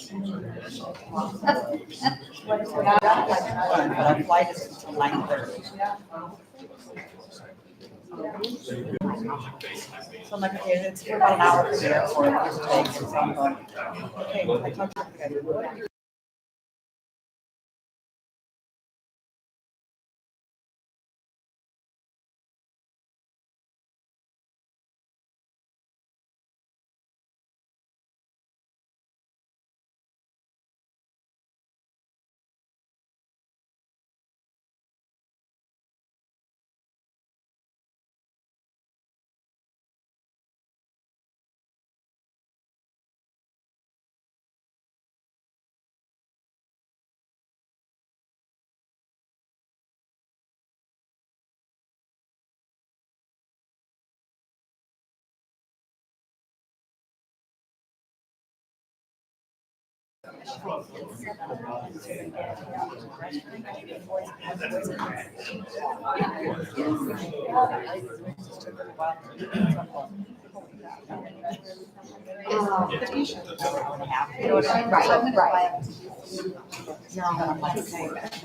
Our flight is until 9:30. So I'm like, okay, it's for about an hour to the airport, give or take, so I'm going, okay, I talked to you. All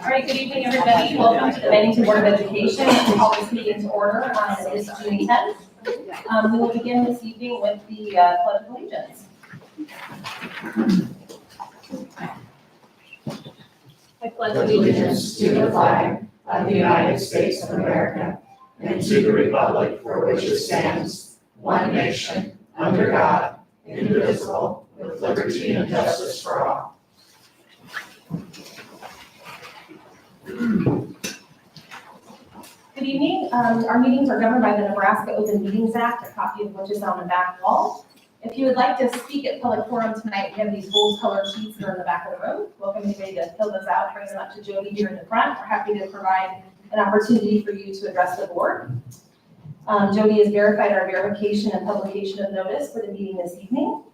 right, good evening, everybody. Welcome to the Bennington Board of Education. We'll call this meeting to order on this June 10th. We will begin this evening with the Pledge of Allegiance. I pledge allegiance to the flag of the United States of America and to the republic for which it stands, one nation, under God, indivisible, with liberty and justice for all. Good evening. Our meetings are governed by the Nebraska Open Meetings Act, a copy of which is on the back wall. If you would like to speak at public forum tonight, we have these gold colored sheets that are in the back of the room. Welcome anybody to fill those out, bring them up to Jody here in the front. We're happy to provide an opportunity for you to address the board. Jody has verified our verification and publication of notice for the meeting this evening.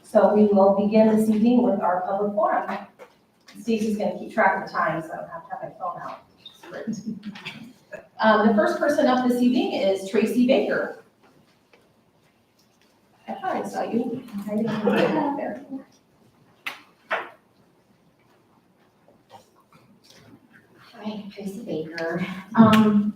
So we will begin this evening with our public forum. Stacey's going to keep track of the time, so I don't have to have my phone out. The first person up this evening is Tracy Baker. I thought I saw you. There. Hi, Tracy Baker. I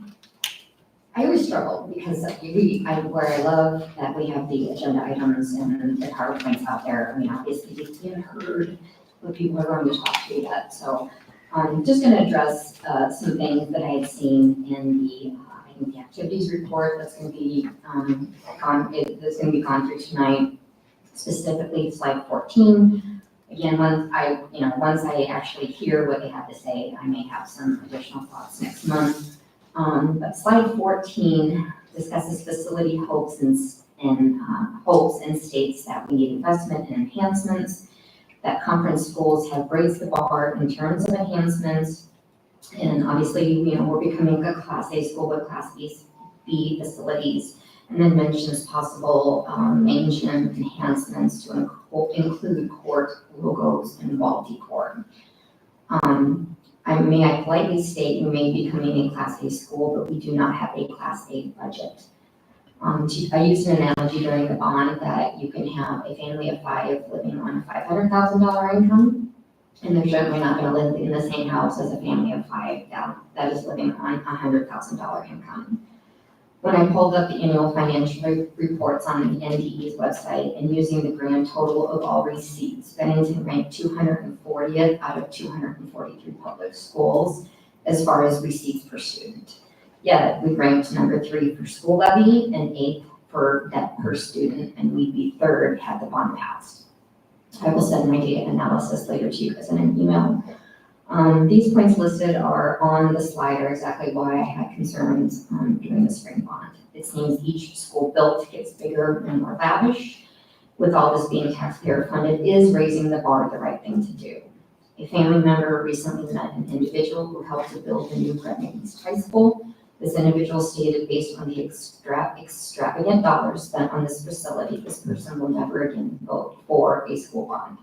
always struggle because where I love that we have the agenda items and the PowerPoints out there. I mean, obviously you've seen and heard what people are going to talk to you about. So I'm just going to address some things that I had seen in the activities report that's going to be gone through tonight, specifically slide 14. Again, once I actually hear what they have to say, I may have some additional thoughts next month. But slide 14 discusses facility hopes and states that we need investment and enhancements, that conference schools have raised the bar in terms of enhancements. And obviously, we're becoming a Class A school with Class B facilities, and then mentions possible management enhancements to include court logos and wall decor. May I politely state we may be becoming a Class A school, but we do not have a Class A budget. I used an analogy during the bond that you can have a family of 5 living on a $500,000 income, and they're certainly not going to live in the same house as a family of 5 that is living on a $100,000 income. When I pulled up the annual financial reports on the NDE's website and using the grand total of all receipts, Bennington ranked 240th out of 243 public schools as far as receipts per student. Yet we ranked number 3 for school levy and 8th for debt per student, and we'd be 3rd had the bond passed. I will send my data analysis later to you guys in an email. These points listed are on the slide are exactly why I had concerns during the spring bond. It seems each school built gets bigger and more lavish. With all this being taxpayer funded, is raising the bar the right thing to do? A family member recently met an individual who helped to build the new Gretna East High School. This individual stated, based on the extravagant dollars spent on this facility, this person will never again vote for a school bond.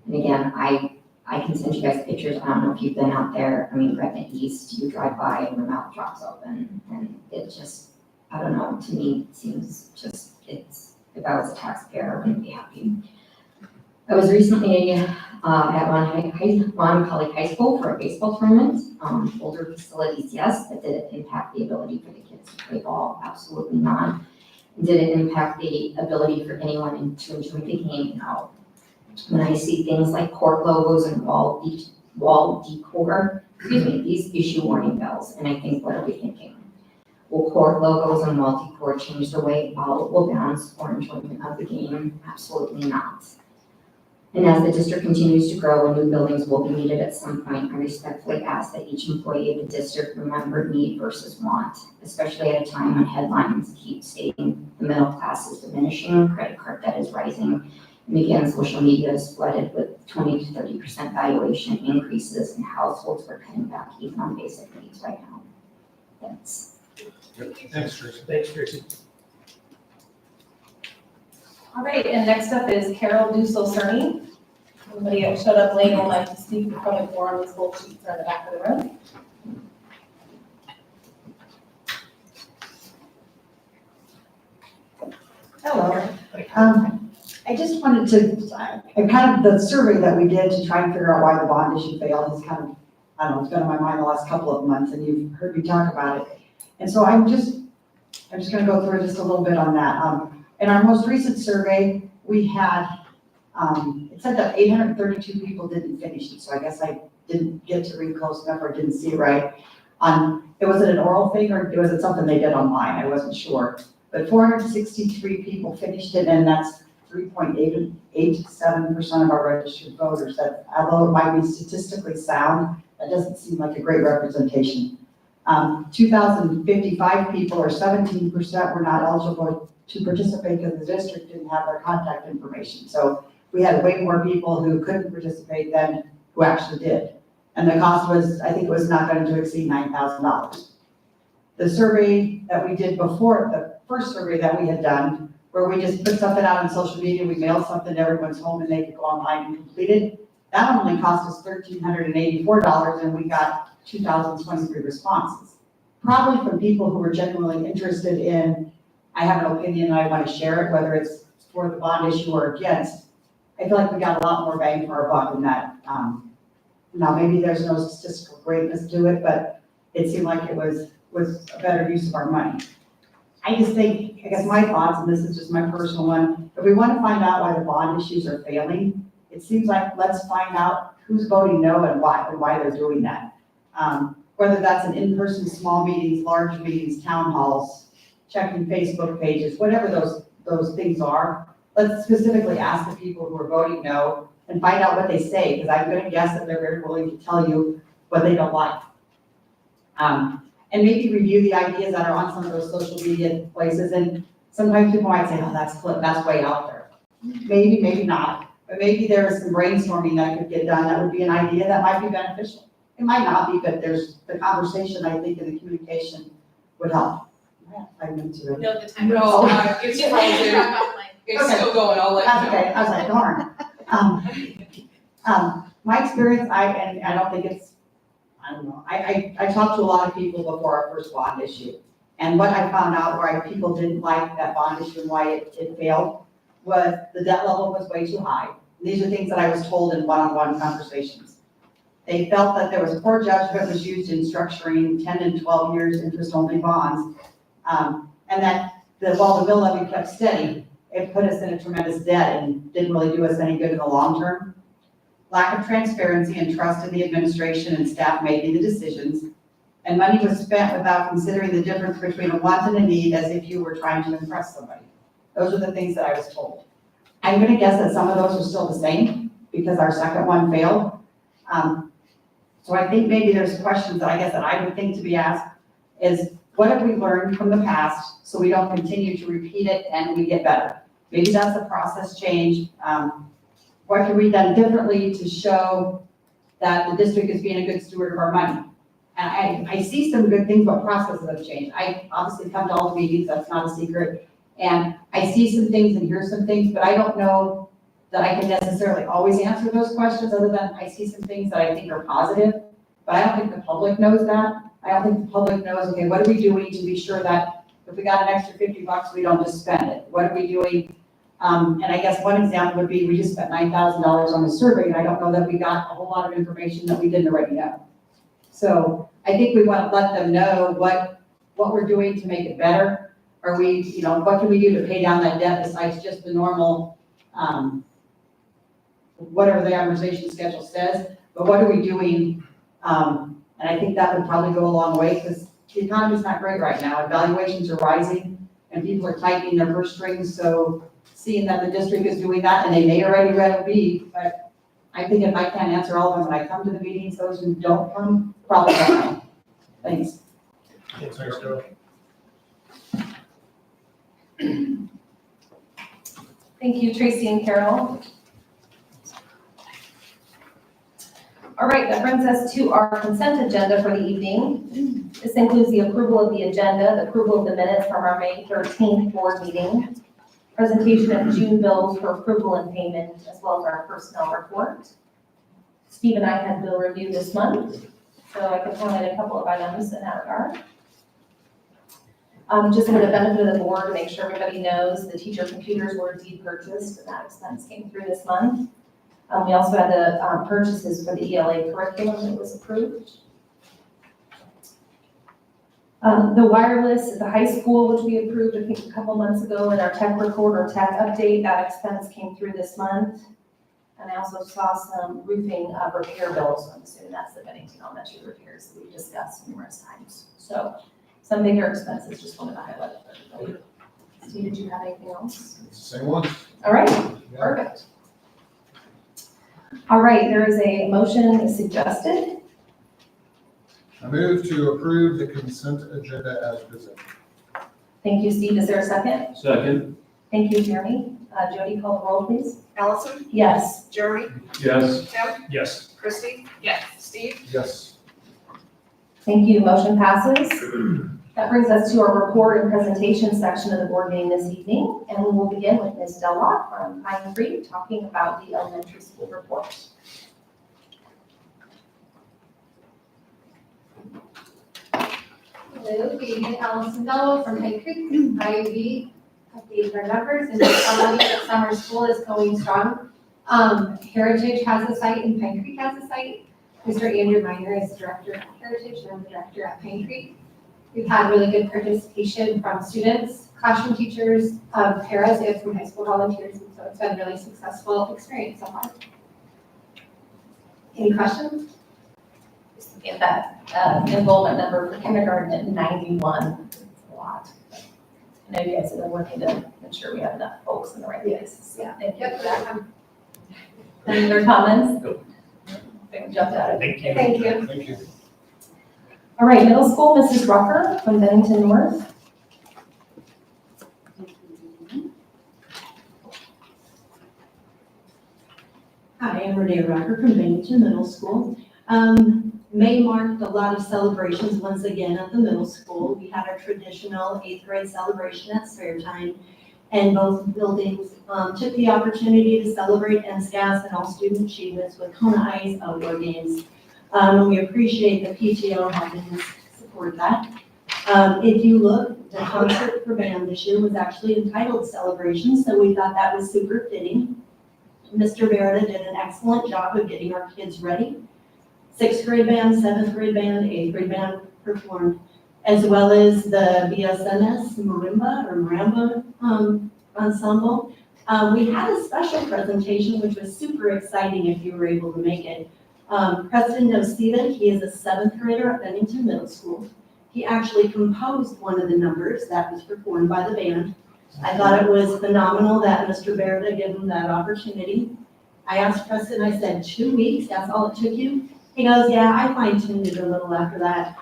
And again, I can send you guys pictures. I don't know if you've been out there. I mean, Gretna East, you drive by and your mouth drops open, and it just, I don't know, to me, it seems just, if I was a taxpayer, I wouldn't be happy. I was recently at Ron College High School for a baseball tournament. Older facilities, yes, but did it impact the ability for the kids to play ball? Absolutely not. Did it impact the ability for anyone to enjoy the game? No. When I see things like court logos and wall decor, these issue warning bells, and I think, what are we thinking? Will court logos and wall decor change the way all will bounce or enjoyment of the game? Absolutely not. And as the district continues to grow and new buildings will be needed at some point, I respectfully ask that each employee of the district remember need versus want, especially at a time when headlines keep stating the middle class is diminishing, credit card debt is rising, and again, social media is flooded with 20 to 30% valuation increases, and households are cutting back even on basic needs right now. That's Thanks, Tracy. Thanks, Tracy. All right, and next up is Carol Dussel-Cerny. Anybody that showed up late and would like to speak in public forum, these whole sheets are in the back of the room. Hello. I just wanted to, I kind of, the survey that we did to try and figure out why the bond issue failed has kind of, I don't know, it's been on my mind the last couple of months, and you've heard me talk about it. And so I'm just gonna go through just a little bit on that. In our most recent survey, we had, it said that 832 people didn't finish it, so I guess I didn't get to read close enough or didn't see it right. Was it an oral thing or was it something they did online? I wasn't sure. But 463 people finished it, and that's 3.87% of our registered voters. That, although it might be statistically sound, that doesn't seem like a great representation. 2,055 people, or 17%, were not eligible to participate because the district didn't have their contact information. So we had way more people who couldn't participate than who actually did. And the cost was, I think it was not going to exceed $9,000. The survey that we did before, the first survey that we had done, where we just put something out on social media, we mailed something to everyone's home and they could go online and complete it, that only cost us $1,384, and we got 2,023 responses. Probably from people who were genuinely interested in, I have an opinion and I want to share it, whether it's for the bond issue or against. I feel like we got a lot more bang for our buck in that. Now, maybe there's no statistical greatness to it, but it seemed like it was a better use of our money. I just think, I guess my thoughts, and this is just my personal one, if we want to find out why the bond issues are failing, it seems like let's find out who's voting no and why they're doing that. Whether that's in in-person small meetings, large meetings, town halls, checking Facebook pages, whatever those things are, let's specifically ask the people who are voting no and find out what they say, because I'm going to guess that they're very willing to tell you what they don't like. And maybe review the ideas that are on some of those social media places. And sometimes people might say, oh, that's way out there. Maybe, maybe not. But maybe there is some brainstorming that could get done that would be an idea that might be beneficial. It might not be, but there's the conversation, I think, and the communication would help. I meant to. No, the time. No, it's frozen. It's Okay. still going, I'll let That's you know. okay, I was like, darn. My experience, and I don't think it's, I don't know, I talked to a lot of people before our first bond issue. And what I found out why people didn't like that bond issue and why it failed was the debt level was way too high. These are things that I was told in one-on-one conversations. They felt that there was poor judgment was used in structuring 10 and 12 years interest-only bonds. And that while the mill levy kept steady, it put us in a tremendous debt and didn't really do us any good in the long term. Lack of transparency and trust in the administration and staff making the decisions. And money was spent without considering the difference between a want and a need, as if you were trying to impress somebody. Those are the things that I was told. I'm gonna guess that some of those are still the same because our second one failed. So I think maybe there's questions that I guess that I would think to be asked is, what have we learned from the past so we don't continue to repeat it and we get better? Maybe that's a process change. What can we do differently to show that the district is being a good steward of our money? And I see some good things, but processes have changed. I obviously come to all the meetings, that's not a secret. And I see some things and hear some things, but I don't know that I can necessarily always answer those questions, other than I see some things that I think are positive. But I don't think the public knows that. I don't think the public knows, okay, what are we doing to be sure that if we got an extra $50, we don't just spend it? What are we doing And I guess one example would be, we just spent $9,000 on a survey, and I don't know that we got a whole lot of information that we didn't already know. So I think we want to let them know what we're doing to make it better. Are we, what can we do to pay down that debt besides just the normal, whatever the amortization schedule says, but what are we doing? And I think that would probably go a long way, because the economy's not great right now, and valuations are rising, and people are tightening their purse strings, so seeing that the district is doing that, and they may already be, but I think if I can't answer all of them when I come to the meetings, those who don't come, probably don't know. Thanks. Thanks, Carol. Thank you, Tracy and Carol. All right, that brings us to our consent agenda for the evening. This includes the approval of the agenda, the approval of the minutes from our May 13th board meeting, presentation of June bills for approval and payment, as well as our personnel report. Steve and I had bill review this month, so I could highlight a couple of items in that regard. Just for the benefit of the board, to make sure everybody knows, the teacher computers were indeed purchased, and that expense came through this month. We also had the purchases for the ELA curriculum that was approved. The wireless at the high school, which we approved, I think, a couple months ago in our tech report or tech update, that expense came through this month. And I also saw some roofing repair bills. I'm assuming that's the Bennington Elementary repairs that we discussed numerous times. So some bigger expenses, just wanted to highlight for everybody. Steve, did you have anything else? Same one. All right, perfect. All right, there is a motion suggested. I move to approve the consent agenda as presented. Thank you, Steve. Is there a second? Second. Thank you, Jeremy. Jody, call the roll, please. Allison? Yes. Jeremy? Yes. Tim? Yes. Christie? Yes. Steve? Yes. Thank you. Motion passes. That brings us to our report and presentation section of the board meeting this evening, and we will begin with Ms. Dellock from Pine Creek talking about the elementary school report. Hello, good evening, Allison Dello from Pine Creek, IUB, update our numbers, and tell you that summer school is going strong. Heritage has a site and Pine Creek has a site. Mr. Andrew Miner is director at Heritage, and I'm the director at Pine Creek. We've had really good participation from students, classroom teachers, paras, and some high school volunteers, and so it's been a really successful experience so far. Any questions? Just looking at that enrollment number for kindergarten at 91, it's a lot. I know you guys have been working to ensure we have enough folks in the right places. Yeah. Thank you Yep, for that. Any other comments? Nope. Jumped out of it. Thank you. Thank you. All right, middle school, Mrs. Rucker from Bennington North. Hi, I'm Renee Rucker from Bennington Middle School. May marked a lot of celebrations once again at the middle school. We had our traditional 8th grade celebration at fair time, and both buildings took the opportunity to celebrate NSCAS and all student achievements with Kona Ice outdoor games. And we appreciate the PTO having support that. If you look, the concert for band this year was actually entitled Celebration, so we thought that was super fitting. Mr. Merida did an excellent job of getting our kids ready. 6th grade band, 7th grade band, 8th grade band performed, as well as the BSNS Marimba ensemble. We had a special presentation, which was super exciting if you were able to make it. Preston Nocita, he is a 7th grader at Bennington Middle School. He actually composed one of the numbers that was performed by the band. I thought it was phenomenal that Mr. Merida gave him that opportunity. I asked Preston, I said, 2 weeks, that's all it took you? He goes, yeah, I fine-tuned it a little after that.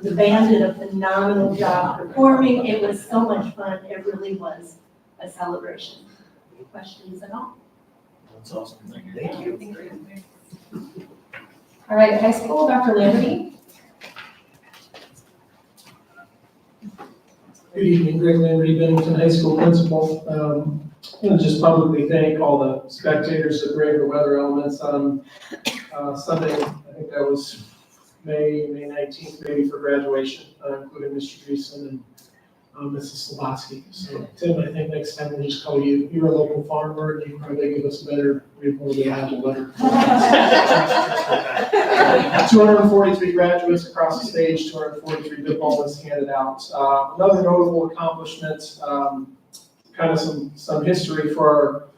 The band did a phenomenal job performing. It was so much fun. It really was a celebration. Any questions at all? That's awesome. Thank you. All right, high school, Dr. Lamberty. Good evening, Greg Lamberty, Bennington High School Principal. I want to just publicly thank all the spectators that braved the weather elements on Sunday. I think that was May 19th, maybe, for graduation, including Mr. Dreesen Mrs. Slobodsky. So Tim, I think next time we'll just call you, you're a local farmer, and you probably give us a better, more reliable letter. 243 graduates across the stage, 243 diplomas handed out. Another notable accomplishment, kind of some history for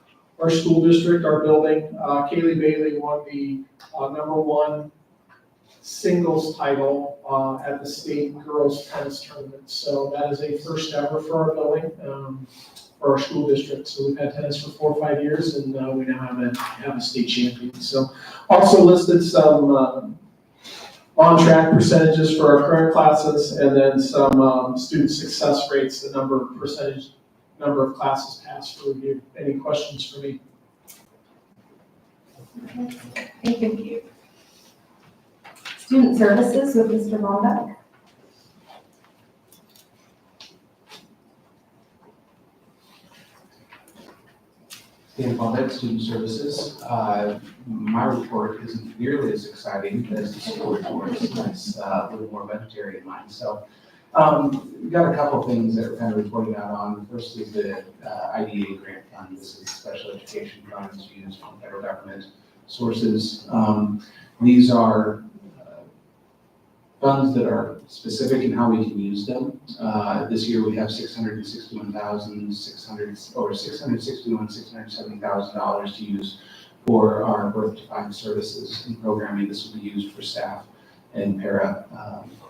our school district, our building. Kaylee Bailey won the #1 singles title at the state girls tennis tournament. So that is a first ever for our building, for our school district. So we've had tennis for 4 or 5 years, and we now have a state champion. So also listed some on-track percentages for our current classes, and then some student success rates, the number of classes passed for review. Any questions for me? Thank you. Student services with Mr. Vonbeck. Dan Bonnet, Student Services. My report isn't nearly as exciting as the school report. It's a little more budgetary in mind. So we've got a couple things that we're kind of reporting out on. First is the IDA grant fund. This is special education funds used from federal government sources. These are funds that are specific in how we can use them. This year we have $670,000 to use for our birth-to-five services and programming. This will be used for staff and para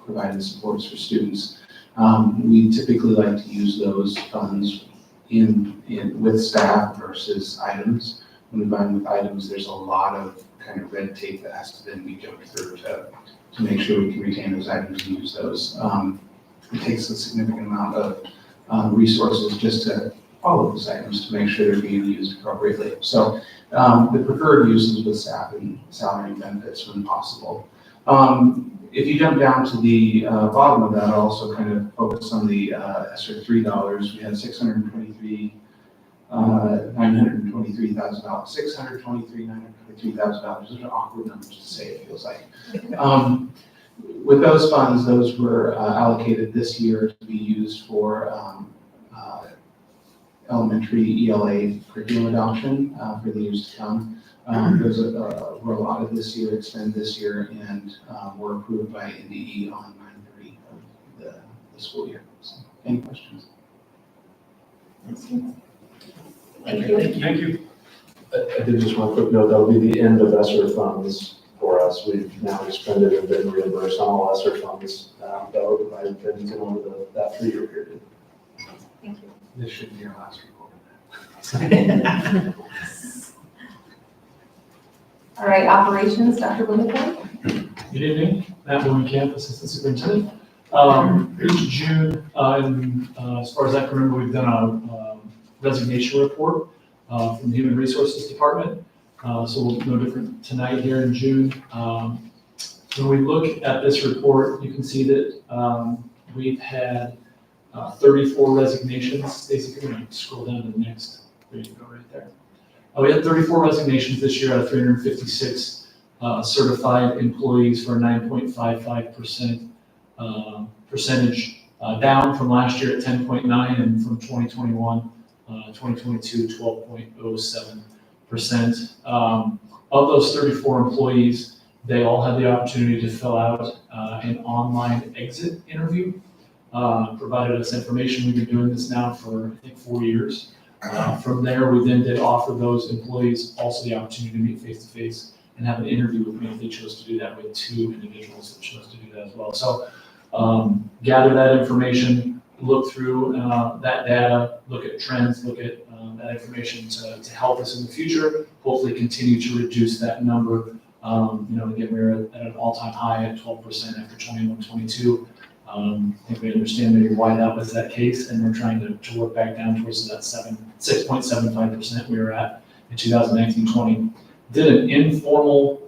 providing supports for students. We typically like to use those funds with staff versus items. When we buy them with items, there's a lot of kind of red tape that has to then be jumped through to make sure we can retain those items and use those. It takes a significant amount of resources just to follow those items to make sure they're being used appropriately. So the preferred use is with staff and salary and benefits when possible. If you jump down to the bottom of that, I'll also kind of focus on the ESSER $3. We had $623,923,000. Those are awkward numbers to say, it feels like. With those funds, those were allocated this year to be used for elementary ELA curriculum adoption for the years to come. Those were allotted this year, expended this year, and were approved by NDE on 9/30 of the school year. So, any questions? Thank you. Thank you. I did just one quick note, that will be the end of ESSER funds for us. We've now expended and been reimbursed on all ESSER funds that were provided Bennington over that 3-year period. Thank you. This should be our last report. All right, operations, Dr. Blumenthal. Good evening, Matt Blumenkamp, Assistant Superintendent. Each June, as far as I can remember, we've done a resignation report from the Human Resources Department. So we'll no different tonight here in June. When we look at this report, you can see that we've had 34 resignations. Stacey, can you scroll down to the next? There you go, right there. We had 34 resignations this year out of 356 certified employees for a 9.55% percentage, down from last year at 10.9 and from 2022, 12.07%. Of those 34 employees, they all had the opportunity to fill out an online exit interview. Provided us information. We've been doing this now for, I think, 4 years. From there, we then did offer those employees also the opportunity to meet face-to-face and have an interview with me if they chose to do that, with 2 individuals that chose to do that as well. So gather that information, look through that data, look at trends, look at that information to help us in the future, hopefully continue to reduce that number. Again, we're at an all-time high at 12% after 21-22. I think we understand maybe why that was that case, and we're trying to work back down towards that 6.75% we were at in 2019-20. Did an informal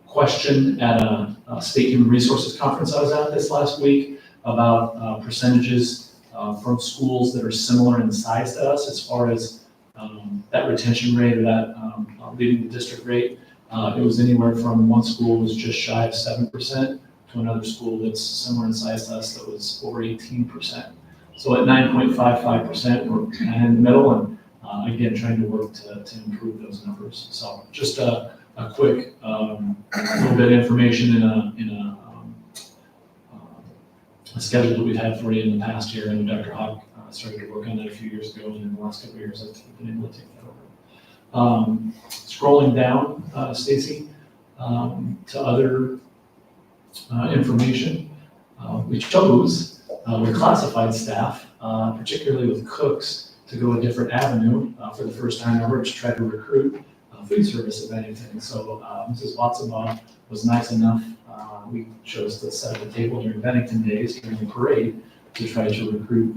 question at a state human resources conference I was at this last week about percentages from schools that are similar in size to us as far as that retention rate or that leading the district rate. It was anywhere from one school was just shy of 7%. to another school that's similar in size to us that was over 18%. So at 9.55%, we're kind of in the middle, and again, trying to work to improve those numbers. So just a quick little bit of information in a schedule that we've had for you in the past year, and Dr. Hawk started to work on that a few years ago, and in the last couple of years, I've been able to take that over. Scrolling down, Stacy, to other information, we chose with classified staff, particularly with cooks, to go a different avenue for the first time ever to try to recruit food service at Bennington. So Mrs. Watson was nice enough. We chose to set up a table during Bennington Days, during the parade, to try to recruit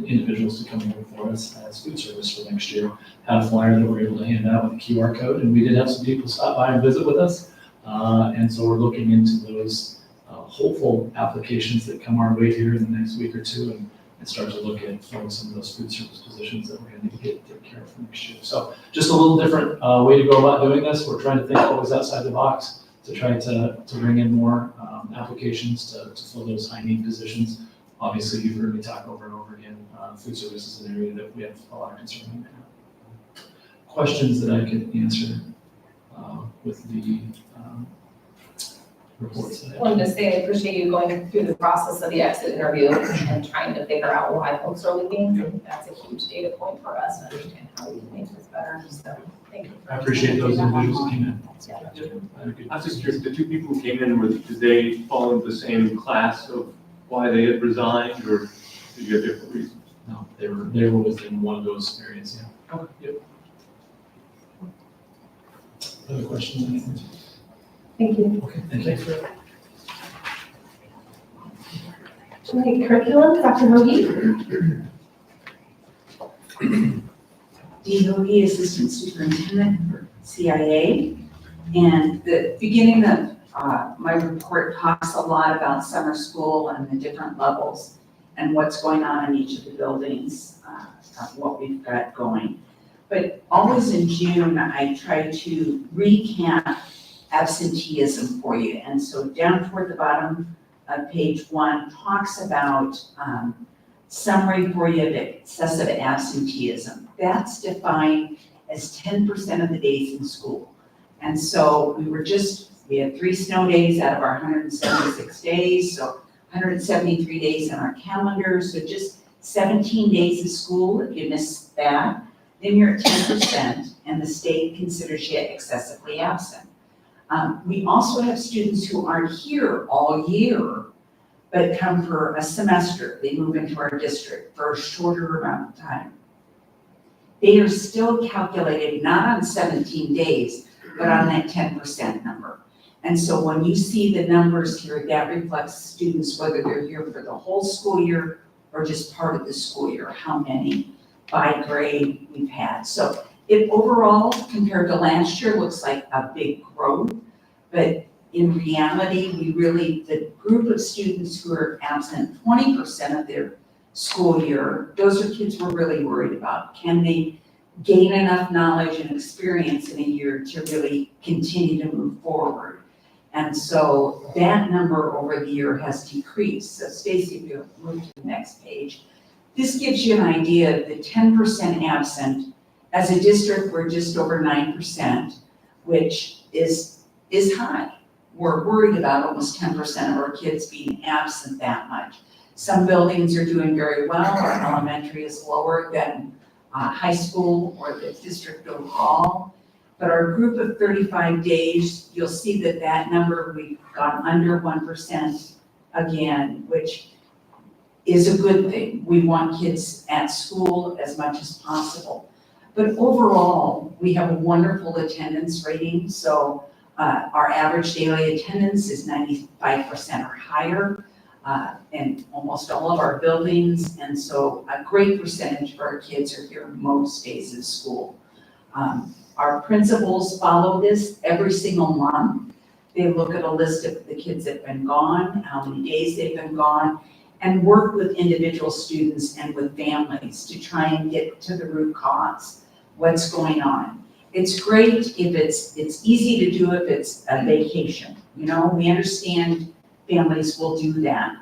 individuals to come and work for us as food service for next year. Had a flyer that we were able to hand out with a QR code, and we did have some people stop by and visit with us. And so we're looking into those hopeful applications that come our way here in the next week or two, and start to look at filling some of those food service positions that we're going to get taken care of for next year. So just a little different way to go about doing this. We're trying to think always outside the box to try to bring in more applications to fill those high need positions. Obviously, you've heard me talk over and over again, food service is an area that we have a lot of concern in now. Questions that I could answer with the reports that I have. Wanted to say I appreciate you going through the process of the exit interview and trying to figure out why folks are leaving. I think that's a huge data point for us to understand how we can make this better. So thank you. I appreciate those individuals that came in. Yeah. I was just curious, the two people who came in, did they fall into the same class of why they had resigned, or did you have different reasons? No, they were within one of those areas, yeah. Okay, yep. Other questions? Thank you. Okay, thank you. Okay, curriculum, Dr. Hoagie. Dee Hoagie, Assistant Superintendent for CIA. And the beginning of my report talks a lot about summer school and the different levels and what's going on in each of the buildings, what we've got going. But always in June, I try to recap absenteeism for you. And so down toward the bottom of page 1 talks about summary for you of excessive absenteeism. That's defined as 10% of the days in school. And so we had 3 snow days out of our 176 days, so 173 days on our calendar, so just 17 days of school. If you miss that, then you're at 10%, and the state considers you excessively absent. We also have students who aren't here all year, but come for a semester. They move into our district for a shorter amount of time. They are still calculated not on 17 days, but on that 10% number. And so when you see the numbers here, that reflects students, whether they're here for the whole school year or just part of the school year, how many by grade we've had. So it overall, compared to last year, looks like a big growth, but in reality, the group of students who are absent 20% of their school year, those are kids we're really worried about. Can they gain enough knowledge and experience in a year to really continue to move forward? And so that number over the year has decreased. So Stacy, if you move to the next page, this gives you an idea of the 10% absent. As a district, we're just over 9%, which is high. We're worried about almost 10% of our kids being absent that much. Some buildings are doing very well. Our elementary is lower than high school or the district overall. But our group of 35 days, you'll see that number, we've gone under 1% again, which is a good thing. We want kids at school as much as possible. But overall, we have a wonderful attendance rating. So our average daily attendance is 95% or higher in almost all of our buildings. And so a great percentage of our kids are here most days of school. Our principals follow this every single month. They look at a list of the kids that have been gone, how many days they've been gone, and work with individual students and with families to try and get to the root cause, what's going on. It's great if it's easy to do if it's a vacation. You know, we understand families will do that.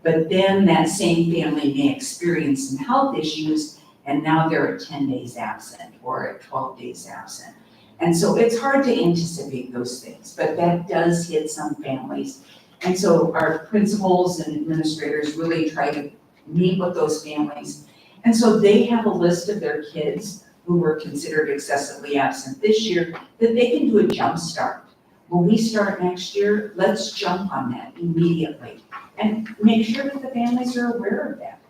But then that same family may experience some health issues, and now they're at 10 days absent or at 12 days absent. And so it's hard to anticipate those things, but that does hit some families. And so our principals and administrators really try to meet with those families. And so they have a list of their kids who were considered excessively absent this year that they can do a jump start. When we start next year, let's jump on that immediately and make sure that the families are aware of that.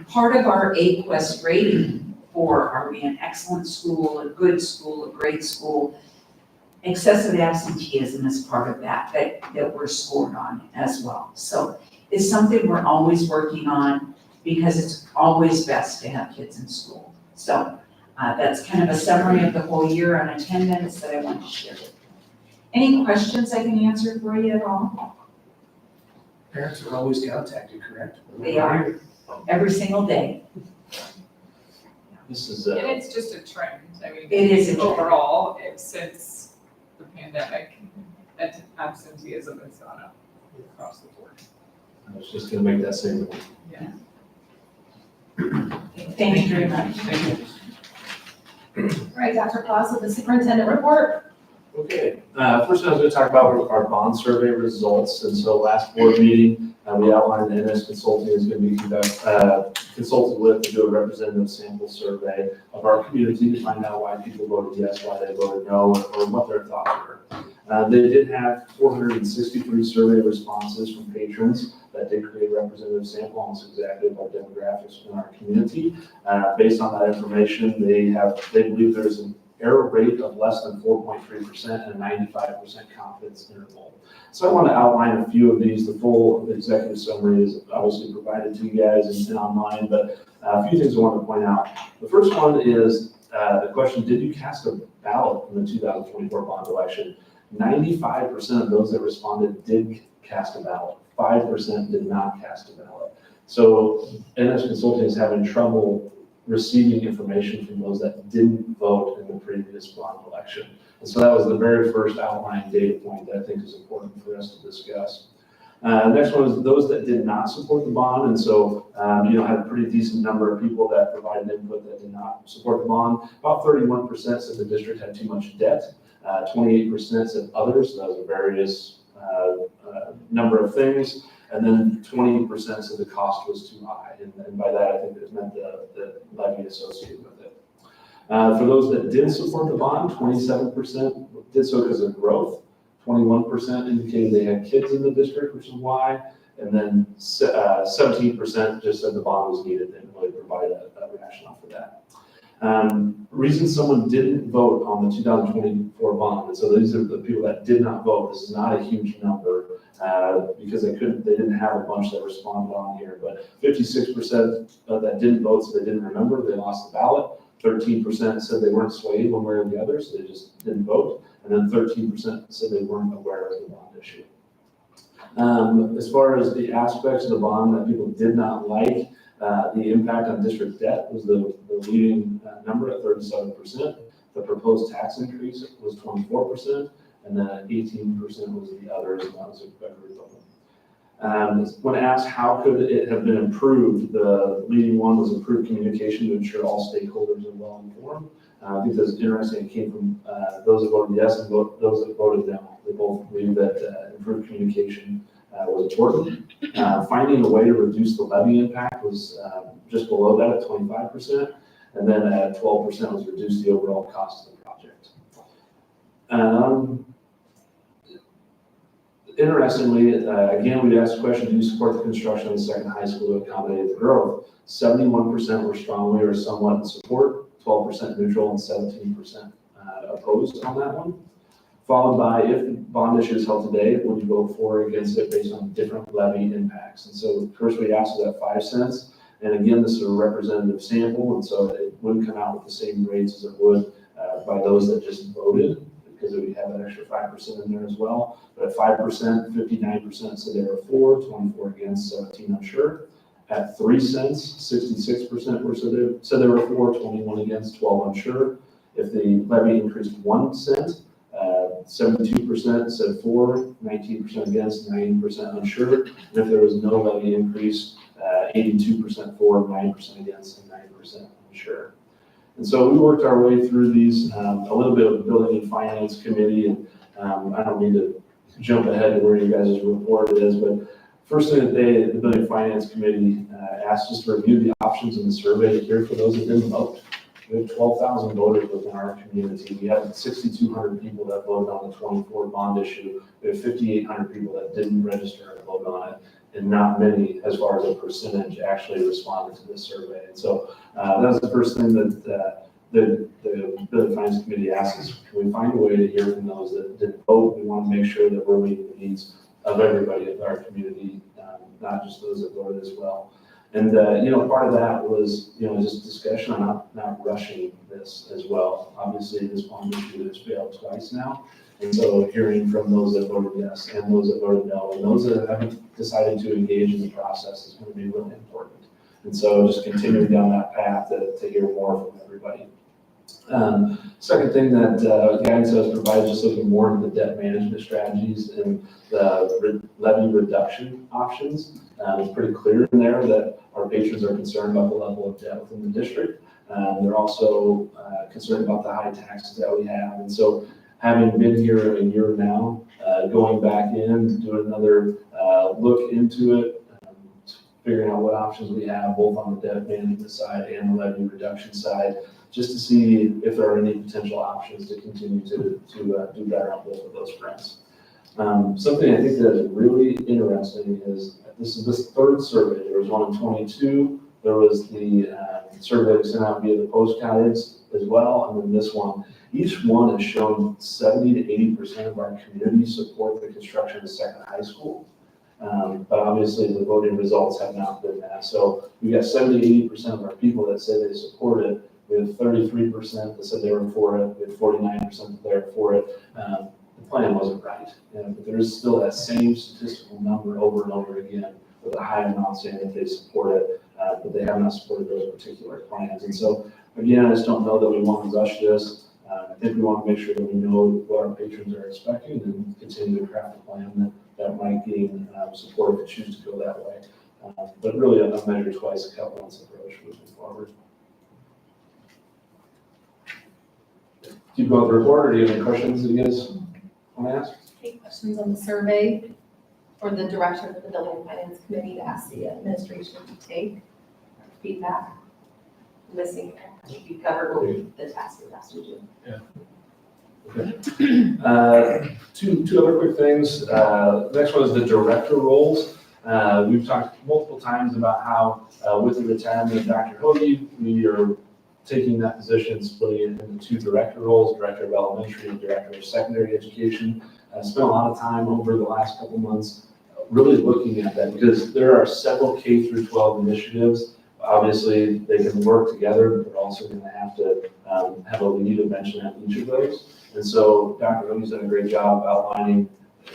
Part of our AQuest rating for are we an excellent school, a good school, a great school, excessive absenteeism is part of that we're scored on as well. So it's something we're always working on because it's always best to have kids in school. So that's kind of a summary of the whole year on attendance that I want to share with you. Any questions I can answer for you at all? Parents are always contacted, correct? They are, every single day. This is, And it's just a trend, I mean. It is a trend. Overall, since the pandemic, absenteeism has gone up across the board. I was just gonna make that same point. Thank you very much. All right, Dr. Claus with the superintendent report. Okay, first I was gonna talk about our bond survey results, and so last board meeting, we outlined that NS Consulting is gonna be consulted with to do a representative sample survey of our community to find out why people voted yes, why they voted no, or what their thoughts were. They did have 463 survey responses from patrons that did create a representative sample, almost exactly of our demographics in our community. Based on that information, they believe there's an error rate of less than 4.3% and a 95% confidence interval. So I want to outline a few of these. The full executive summary is obviously provided to you guys and online, but a few things I want to point out. The first one is the question, did you cast a ballot in the 2024 bond election? 95% of those that responded did cast a ballot. 5% did not cast a ballot. So NS Consulting is having trouble receiving information from those that didn't vote in the previous bond election. And so that was the very first outline data point that I think is important for us to discuss. Next one is those that did not support the bond, and so had a pretty decent number of people that provided input that did not support the bond. About 31% said the district had too much debt. 28% said others, so that was a various number of things. And then 20% said the cost was too high, and by that I think it meant the levy associated with it. For those that didn't support the bond, 27% did so because of growth. 21% indicated they had kids in the district, which is why, and then 17% just said the bond was needed. They didn't really provide a rationale for that. Reason someone didn't vote on the 2024 bond, and so these are the people that did not vote. This is not a huge number because they didn't have a bunch that responded on here, but 56% that didn't vote, so they didn't remember, they lost the ballot. 13% said they weren't swayed one way or the other, so they just didn't vote. And then 13% said they weren't aware of the bond issue. As far as the aspects of the bond that people did not like, the impact on district debt was the leading number at 37%. The proposed tax increase was 24%, and then 18% was the others, and that was a group of them. When asked how could it have been improved, the leading one was improved communication to ensure all stakeholders are well informed. I think that's interesting. It came from those that voted yes and those that voted no. They both believe that improved communication was important. Finding a way to reduce the levy impact was just below that at 25%, and then at 12% was reduce the overall cost of the project. Interestingly, again, we asked the question, do you support the construction of the second high school to accommodate the growth? 71% were strongly or somewhat in support, 12% neutral, and 17% opposed on that one. Followed by, if the bond issue is held today, would you vote for or against it based on different levy impacts? And so first we asked that 5 cents. And again, this is a representative sample, and so it wouldn't come out with the same rates as it would by those that just voted, because we have that extra 5% in there as well. But at 5%, 59% said they were for, 24 against, 17 unsure. At 3 cents, 66% said they were for, 21 against, 12 unsure. If the levy increased 1 cent, 72% said for, 19% against, 90% unsure. And if there was no levy increase, 82% for, 9% against, and 9% unsure. And so we worked our way through these, a little bit of the Building and Finance Committee, and I don't mean to jump ahead to where you guys' report is, but first thing that the Building and Finance Committee asked us to review the options in the survey to hear for those that didn't vote. We have 12,000 voters within our community. We had 6,200 people that voted on the 24 bond issue. We have 5,800 people that didn't register and vote on it, and not many, as far as a percentage, actually responded to this survey. And so that was the first thing that the Building and Finance Committee asked us, can we find a way to hear from those that didn't vote? We want to make sure that we're meeting the needs of everybody in our community, not just those that voted as well. And, part of that was, just discussion on not rushing this as well. Obviously, this bond issue has failed twice now. And so hearing from those that voted yes and those that voted no, and those that haven't decided to engage in the process is going to be really important. And so just continuing down that path to hear more from everybody. Second thing that guidance has provided, just looking more into the debt management strategies and the levy reduction options. It's pretty clear in there that our patrons are concerned about the level of debt within the district. They're also concerned about the high taxes that we have. And so having been here a year now, going back in, doing another look into it, figuring out what options we have both on the debt management side and the levy reduction side, just to see if there are any potential options to continue to do better on both of those fronts. Something I think that is really interesting is this is this third survey. There was one in 22. There was the survey sent out via the postcards as well, and then this one. Each one has shown 70 to 80% of our community support the construction of a second high school. But obviously the voting results have not been that. So we've got 70 to 80% of our people that say they support it. We have 33% that said they were for it. We had 49% that they were for it. The plan wasn't right. But there is still that same statistical number over and over again with a high amount saying that they support it, but they have not supported those particular plans. And so again, I just don't know that we want to rush this. I think we want to make sure that we know what our patrons are expecting and continue to craft a plan that might gain support if we choose to go that way. But really a measure twice, a couple months approach moving forward. Keep going with the report, or do you have any questions that you guys want to ask? Any questions on the survey or the direction of the Building and Finance Committee to ask the administration to take feedback? Missing, you covered what the task was asked to do. Okay. Two other quick things. Next one is the director roles. We've talked multiple times about how with the retirement of Dr. Hoagie, we are taking that position, splitting it into two director roles, director of elementary and director of secondary education. I spent a lot of time over the last couple months really looking at that because there are several K through 12 initiatives. Obviously, they can work together, but they're also going to have a lead eventually on each of those. And so Dr. Hoagie's done a great job outlining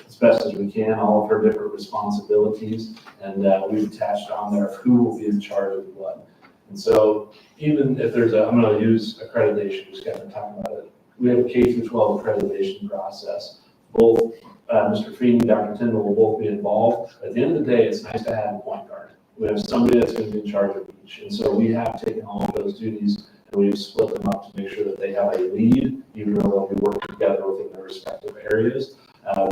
as best as we can all of her different responsibilities, and we've attached on there of who will be in charge of what. And so even if there's I'm going to use accreditation, just kind of talking about it. We have a K through 12 accreditation process. Both Mr. Feeney and Dr. Tyndall will both be involved. At the end of the day, it's nice to have a point guard. We have somebody that's going to be in charge of each. And so we have taken all of those duties and we've split them up to make sure that they have a lead, even though they'll be working together within their respective areas.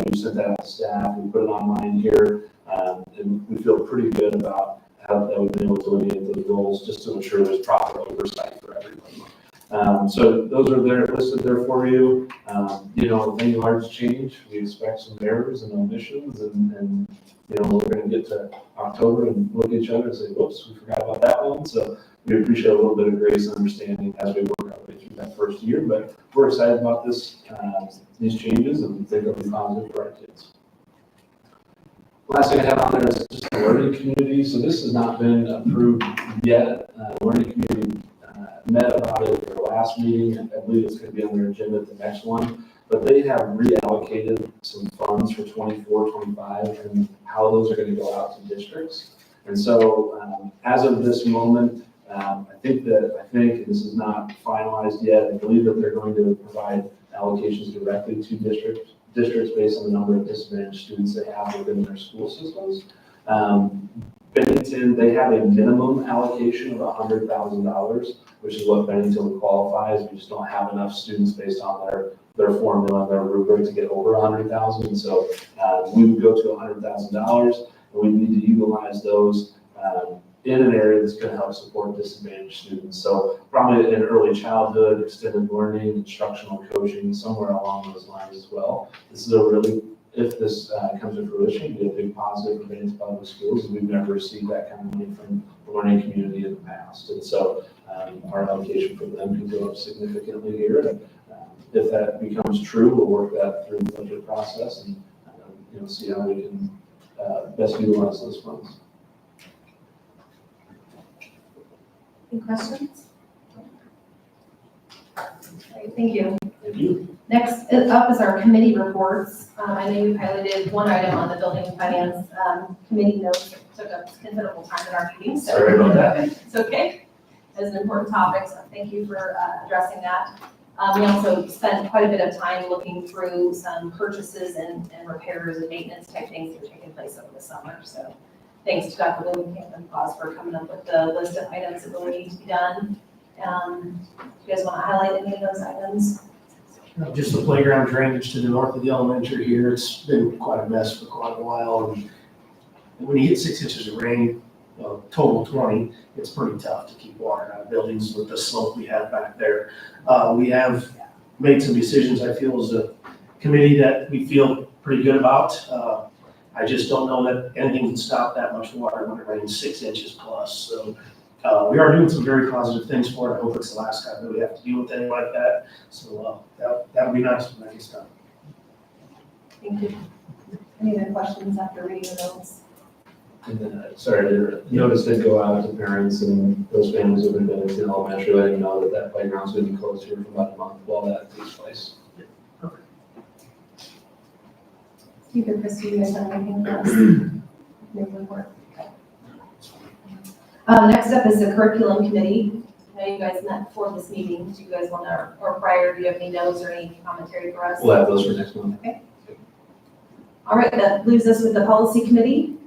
We've sent that out to staff. We put it online here. And we feel pretty good about how that we've been able to delineate those roles just to ensure there's proper oversight for everybody. So those are there listed there for you. Things large change. We expect some errors and omissions, and we're going to get to October and look at each other and say, whoops, we forgot about that one. So we appreciate a little bit of grace and understanding as we work our way through that first year. But we're excited about these changes, and think it'll be positive for our kids. Last thing I have on there is just the learning community. So this has not been approved yet. Learning community met about it at their last meeting, and I believe it's going to be on their agenda at the next one. But they have reallocated some funds for 24, 25, and how those are going to go out to districts. And so as of this moment, I think, and this is not finalized yet, I believe that they're going to provide allocations directly to districts based on the number of disadvantaged students they have within their school systems. Bennington, they have a minimum allocation of $100,000, which is what Bennington qualifies. We just don't have enough students based on their formula and their rubric to get over 100,000. So we would go to $100,000, and we need to utilize those in an area that's going to help support disadvantaged students. So probably in early childhood, extended learning, instructional coaching, somewhere along those lines as well. This is a really, if this comes to fruition, be a big positive for Bennington Public Schools. We've never received that kind of money from the learning community in the past. And so our allocation for them can go up significantly here. And if that becomes true, we'll work that through the budget process and see how we can best utilize those funds. Any questions? Great, thank you. Thank you. Next up is our committee reports. I know you highlighted one item on the building and finance committee notes that took up considerable time in our meeting. So Sorry about that. It's okay. It's an important topic, so thank you for addressing that. We also spent quite a bit of time looking through some purchases and repairs and maintenance type things that are taking place over the summer. So thanks to Dr. Lillicamp and Claus for coming up with the list of items that really need to be done. Do you guys want to highlight any of those items? Just the playground drainage to the north of the elementary here, it's been quite a mess for quite a while. And when you get 6 inches of rain, total 20, it's pretty tough to keep water out of buildings with the slope we have back there. We have made some decisions, I feel, as a committee that we feel pretty good about. I just don't know that anything can stop that much water when it rains 6 inches plus. So we are doing some very positive things for it. I hope it's the last time that we have to deal with anything like that. So that would be nice when that gets done. Thank you. Any other questions after reading the notes? And then, sorry, notice did go out to parents and those families who have been in elementary, letting them know that that playground's going to be closed here for about a month while that takes place. Either Christie, you guys have anything for us? No report. Okay. Next up is the curriculum committee. I know you guys met before this meeting. Do you guys want to, or prior, do you have any notes or any commentary for us? We'll have those for next month. Okay. All right, that leaves us with the policy committee.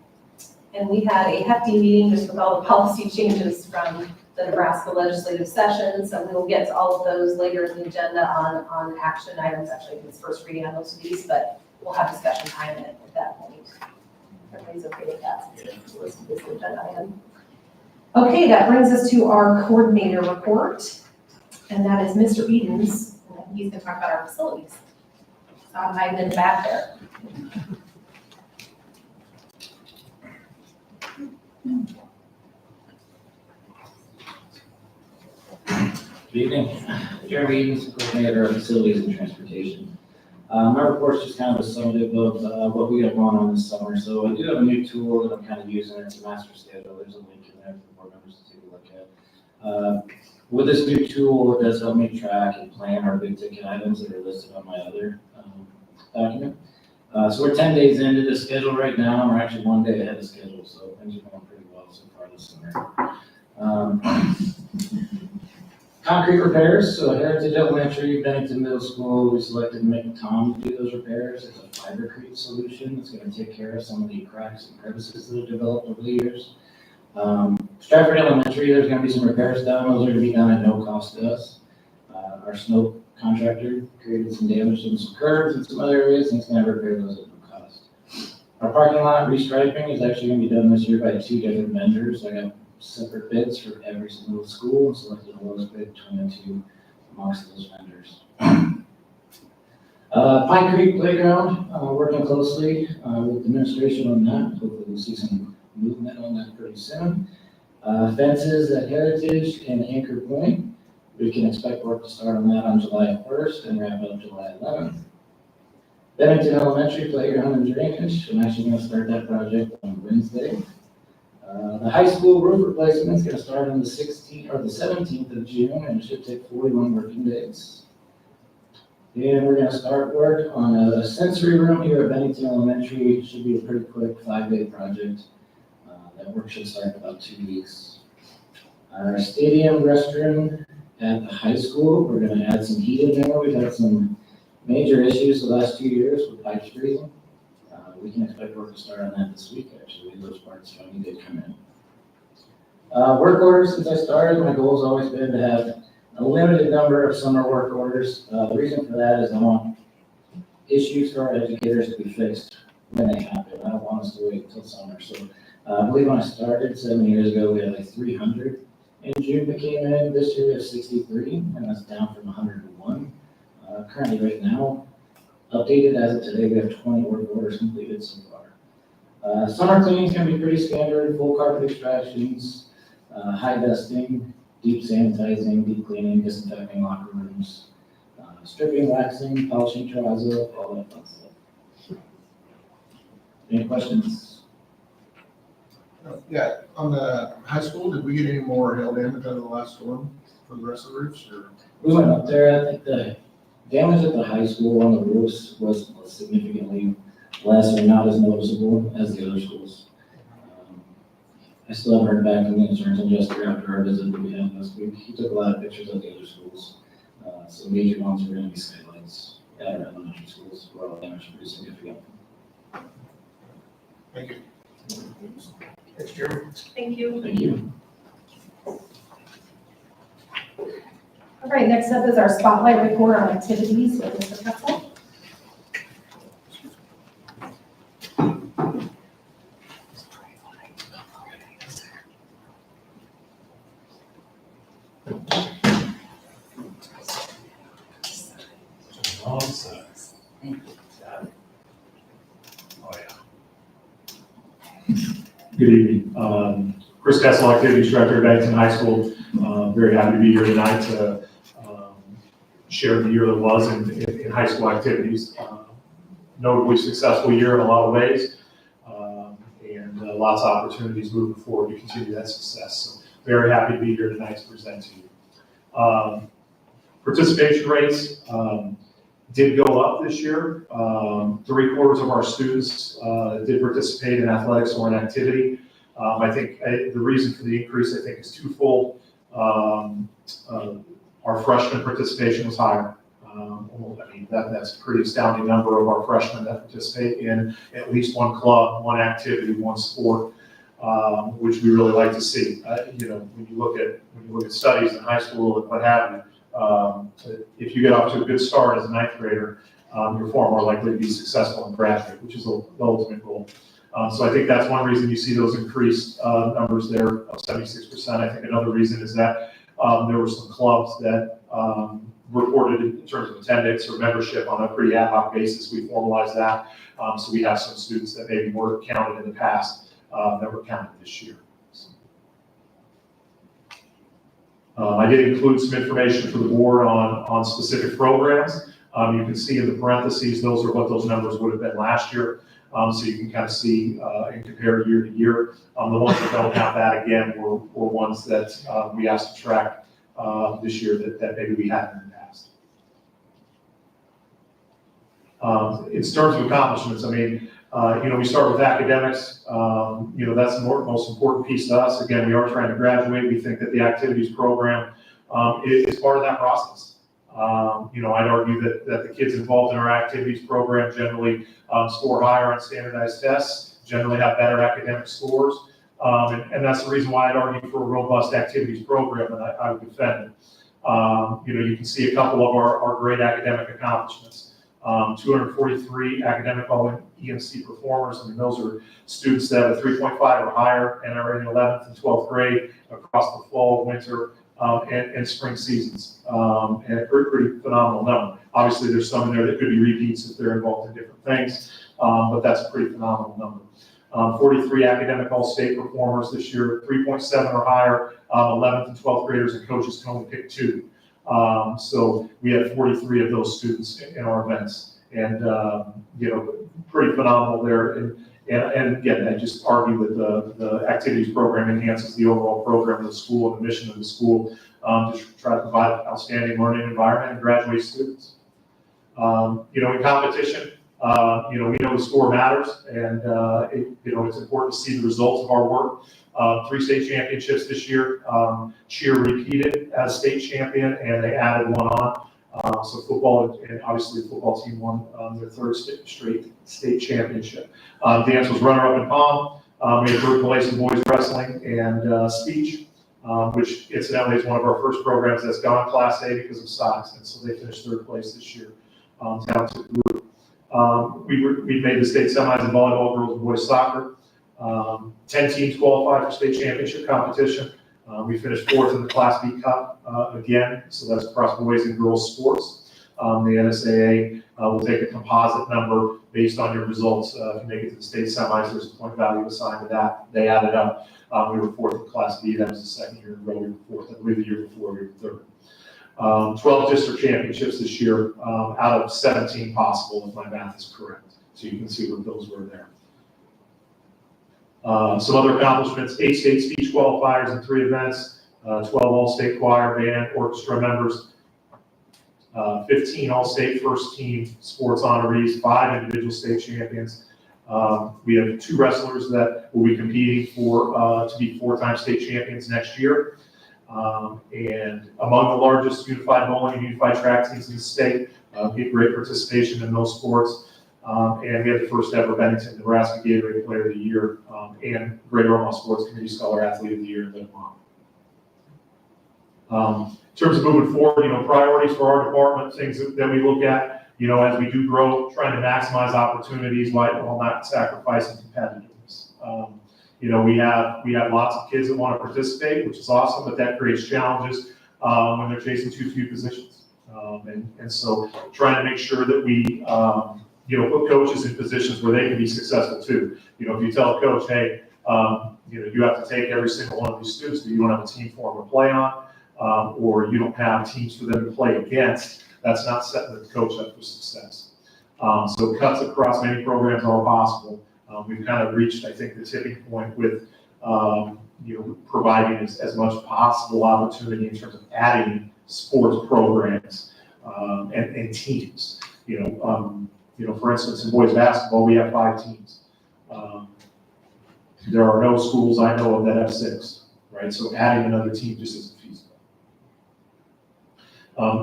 And we had a hefty meeting just with all the policy changes from the Nebraska legislative session. So we will get to all of those later in the agenda on action items. Actually, it's first reading on most of these, but we'll have discussion time at that point. Everybody's okay with that? Since it's this agenda item. Okay, that brings us to our coordinator report. And that is Mr. Edens. And he's going to talk about our facilities. So I'm hiding in the back there. Good evening. Jeremy Edens, coordinator of facilities and transportation. My report's just kind of a summative of what we got going on this summer. So I do have a new tool that I'm kind of using. It's a master schedule. There's a link in there for board members to take a look at. With this new tool, it does help me track and plan our big ticket items that are listed on my other document. So we're 10 days into the schedule right now. We're actually 1 day ahead of schedule, so things are going pretty well so far this summer. Concrete repairs, so Heritage Elementary, Bennington Middle School, we selected Tom to do those repairs. It's a fibercrete solution that's going to take care of some of the cracks and crevices that have developed over the years. Stratford Elementary, there's going to be some repairs done. Those are going to be done at no cost to us. Our snow contractor created some damage in some curves and some other areas, and it's going to repair those at no cost. Our parking lot restriping is actually going to be done this year by 2 different vendors. I got separate bids for every single school and selected the lowest bid between the two amongst those vendors. Pine Creek Playground, working closely with administration on that. Hopefully we'll see some movement on that pretty soon. Fences at Heritage and Anchor Point. We can expect work to start on that on July 1st and wrap up July 11th. Bennington Elementary Playground and Drainage. I'm actually going to start that project on Wednesday. The high school roof replacement is going to start on the 16th or the 17th of June, and it should take 41 working days. And we're going to start work on a sensory room here at Bennington Elementary. It should be a pretty quick 5-day project. That work should start in about 2 weeks. Our stadium restroom at the high school, we're going to add some heat in there. We've had some Major issues the last 2 years with pipes freezing. We can expect work to start on that this week, actually. Those parts finally did come in. Work orders, since I started, my goal has always been to have a limited number of summer work orders. The reason for that is I want issues for our educators to be fixed when they happen. I don't want us to wait until summer. So I believe when I started 7 years ago, we had like 300 in June that came in. This year we have 63, and that's down from 101. Currently right now, updated as of today, we have 20 work orders completed so far. Summer cleanings can be pretty standard, full carpet extractions, high dusting, deep sanitizing, deep cleaning, disinfecting locker rooms, stripping, waxing, polishing terrazzo, all that fun stuff. Any questions? Yeah, on the high school, did we get any more held in because of the last storm for the rest of the roofs, or? We went up there, I think the damage at the high school on the roofs was significantly less or not as noticeable as the other schools. I still haven't heard back from the insurance adjuster after our visit that we had last week. He took a lot of pictures of the other schools. So major ones were going to be skylights at our elementary schools, where all damage pretty significant. Thank you. Thanks, Jeremy. Thank you. Thank you. All right, next up is our spotlight report on activities with Mr. Kessel. Good evening. Chris Kessel, Activities Director at Bennington High School. Very happy to be here tonight to share the year that was in high school activities. Notably successful year in a lot of ways, and lots of opportunities moving forward to continue that success. So very happy to be here tonight to present to you. Participation rates did go up this year. 3/4 of our students did participate in athletics or an activity. I think the reason for the increase, I think, is twofold. Our freshman participation was higher. That's a pretty astounding number of our freshmen that participate in at least one club, one activity, one sport, which we really like to see. When you look at studies in high school and what have you, if you get off to a good start as a ninth grader, you're far more likely to be successful and graduate, which is the ultimate goal. So I think that's one reason you see those increased numbers there of 76%. I think another reason is that there were some clubs that reported in terms of attendance or membership on a pretty ad hoc basis. We formalized that. So we have some students that maybe weren't counted in the past that were counted this year. I did include some information for the board on specific programs. You can see in the parentheses, those are what those numbers would have been last year. So you can kind of see and compare year to year. The ones that don't have that, again, were ones that we asked to track this year that maybe we hadn't in the past. In terms of accomplishments, we start with academics. That's the most important piece to us. Again, we are trying to graduate. We think that the activities program is part of that process. I'd argue that the kids involved in our activities program generally score higher on standardized tests, generally have better academic scores. And that's the reason why I'd argue for a robust activities program, and I would defend it. You can see a couple of our great academic accomplishments. 243 academic all-EMC performers. Those are students that have a 3.5 or higher and are in 11th and 12th grade across the fall, winter, and spring seasons. And a pretty phenomenal number. Obviously, there's some in there that could be repeats if they're involved in different things, but that's a pretty phenomenal number. 43 academic all-state performers this year, 3.7 or higher, 11th and 12th graders, and coaches can only pick 2. So we had 43 of those students in our events, and pretty phenomenal there. And again, I just argue that the activities program enhances the overall program of the school and the mission of the school to try to provide an outstanding learning environment and graduate students. In competition, we know the score matters, and it's important to see the results of our work. 3 state championships this year. Cheer repeated as state champion, and they added one on. So football, and obviously the football team won their third straight state championship. Dance was runner-up in pom. We had third place in boys wrestling and speech, which incidentally is one of our first programs that's gone Class A because of socks, and so they finished third place this year. Talented group. We made the state semis in volleyball, girls and boys soccer. 10 teams qualified for state championship competition. We finished fourth in the Class B Cup again, so that's across boys and girls sports. The NSAA will take a composite number based on your results. If you make it to the state semis, there's a point value assigned to that. They added up. We were fourth in Class B. That was the second year in a row. We were fourth. I believe the year before we were third. 12 district championships this year out of 17 possible, if my math is correct. So you can see what those were there. Some other accomplishments: 8 state speech qualifiers in 3 events, 12 all-state choir, band, orchestra members, 15 all-state first team sports honorees, 5 individual state champions. We have 2 wrestlers that will be competing for to be 4-time state champions next year. And among the largest unified bowling and unified track teams in the state, get great participation in those sports. And we had the first ever Bennington, Nebraska Gatorade Player of the Year and Greater Omaha Sports Committee Scholar Athlete of the Year in the month. In terms of moving forward, priorities for our department, things that we look at, as we do grow, trying to maximize opportunities while not sacrificing competitiveness. We have lots of kids that want to participate, which is awesome, but that creates challenges when they're chasing too few positions. And so trying to make sure that we put coaches in positions where they can be successful too. If you tell a coach, hey, you have to take every single one of these students, but you don't have a team for them to play on, or you don't have teams for them to play against, that's not setting the coach up for success. So cuts across many programs are possible. We've kind of reached, I think, the tipping point with providing as much possible opportunity in terms of adding sports programs and teams. For instance, in boys basketball, we have 5 teams. There are no schools I know of that have 6, right? So adding another team just isn't feasible.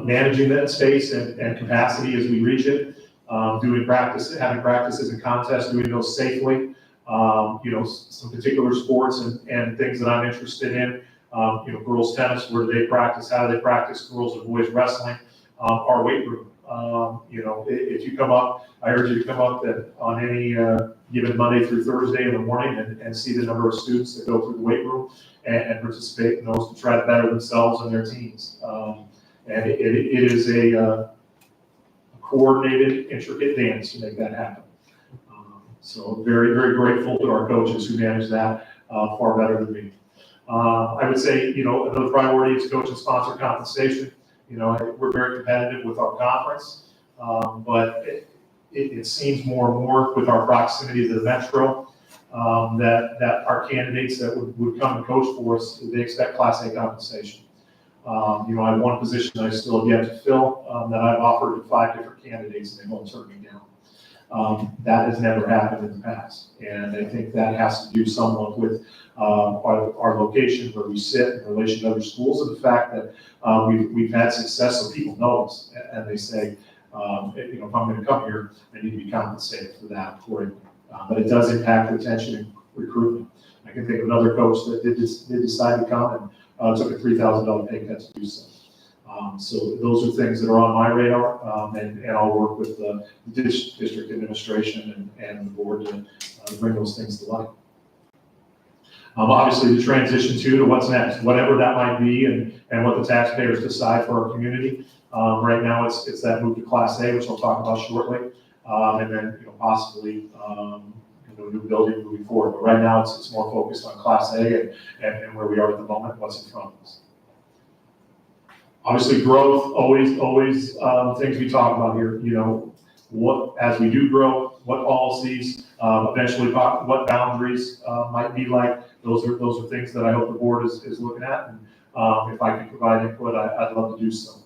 Managing that space and capacity as we reach it, having practices and contests, doing those safely. Some particular sports and things that I'm interested in. Girls tennis, where do they practice? How do they practice? Girls and boys wrestling. Our weight room. If you come up, I urge you to come up on any given Monday through Thursday in the morning and see the number of students that go through the weight room and participate in those to try to better themselves and their teams. And it is a coordinated, intricate dance to make that happen. So very, very grateful to our coaches who manage that far better than me. I would say, another priority is coach and sponsor compensation. We're very competitive with our conference, but it seems more and more with our proximity to the metro that our candidates that would come and coach for us, they expect Class A compensation. I have one position I still have yet to fill that I've offered to 5 different candidates and they won't turn me down. That has never happened in the past, and I think that has to do somewhat with our location where we sit in relation to other schools, and the fact that we've had success, so people know us, and they say, if I'm going to come here, I need to be compensated for that accordingly. But it does impact retention and recruitment. I can think of another coach that did decide to come and took a $3,000 pay cut to do so. So those are things that are on my radar, and I'll work with the district administration and the board to bring those things to light. Obviously, the transition to what's next, whatever that might be, and what the taxpayers decide for our community. Right now, it's that move to Class A, which I'll talk about shortly, and then possibly new building moving forward. But right now, it's more focused on Class A and where we are at the moment, what's in front of us. Obviously, growth, always things we talk about here. As we do grow, what policies, eventually what boundaries might be like. Those are things that I hope the board is looking at, and if I can provide input, I'd love to do so.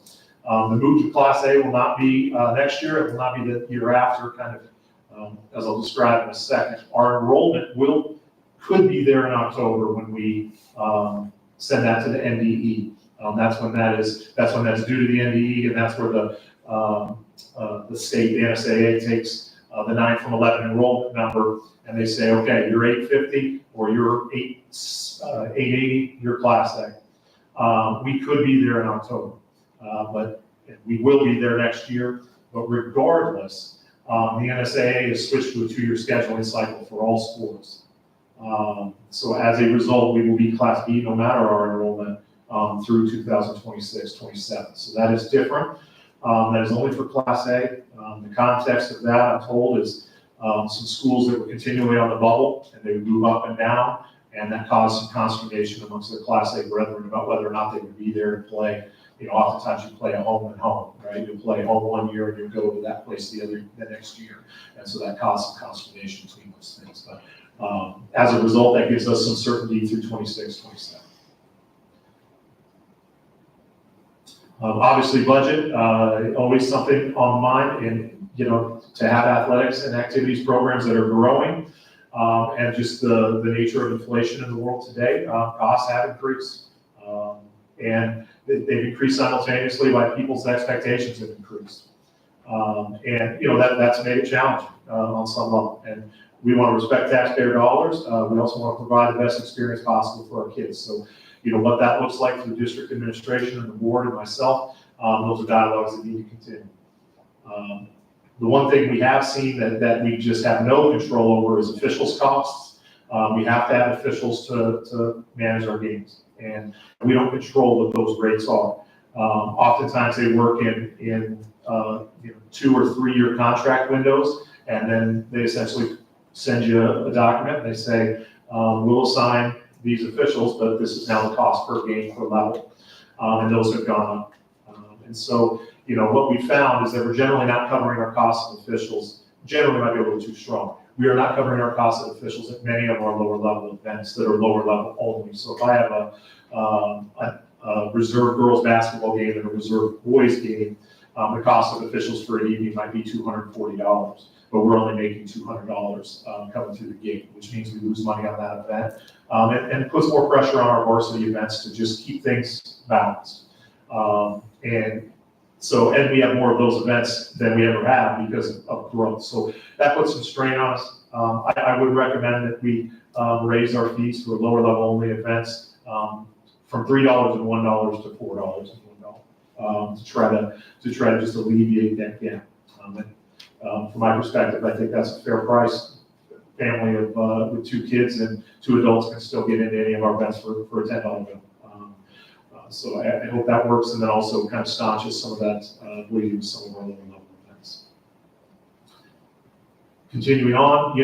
The move to Class A will not be next year. It will not be the year after, kind of as I'll describe in a second. Our enrollment could be there in October when we send that to the NDE. That's when that's due to the NDE, and that's where the state, the NSAA takes the 9 from 11 enrollment number, and they say, okay, you're 850 or you're 880, you're Class A. We could be there in October, but we will be there next year. But regardless, the NSAA has switched to a 2-year scheduling cycle for all sports. So as a result, we will be Class B no matter our enrollment through 2026-27. So that is different. That is only for Class A. The context of that, I'm told, is some schools that were continually on the bubble, and they would move up and down, and that caused some consternation amongst their Class A brethren about whether or not they would be there to play. Oftentimes you play a home and home, right? You'll play home one year and you go to that place the next year. And so that caused some consternation between those things. But as a result, that gives us some certainty through 26-27. Obviously, budget, always something on mind, and to have athletics and activities programs that are growing, and just the nature of inflation in the world today, costs have increased. And they've increased simultaneously while people's expectations have increased. That's made it challenging on some level. And we want to respect taxpayer dollars. We also want to provide the best experience possible for our kids. So, what that looks like through district administration and the board and myself, those are dialogues that need to continue. The one thing we have seen that we just have no control over is officials' costs. We have to have officials to manage our games, and we don't control what those rates are. Oftentimes they work in 2 or 3 year contract windows, and then they essentially send you a document, and they say, we'll assign these officials, but this is now the cost per game per level, and those have gone up. And so, what we found is that we're generally not covering our costs of officials. Generally might be a little too strong. We are not covering our costs of officials at many of our lower level events that are lower level only. So if I have a reserve girls basketball game and a reserve boys game, the cost of officials for an evening might be $240, but we're only making $200 coming through the gate, which means we lose money on that event. And it puts more pressure on our varsity events to just keep things balanced. And we have more of those events than we ever have because of growth. So that puts some strain on us. I would recommend that we raise our fees for lower level only events from $3 and $1 to $4 and $1 to try to just alleviate that gap. From my perspective, I think that's a fair price. Family of with 2 kids and 2 adults can still get into any of our events for a $10 bill. So I hope that works, and then also kind of staunches some of that bleeding with some of our lower level events. Continuing on,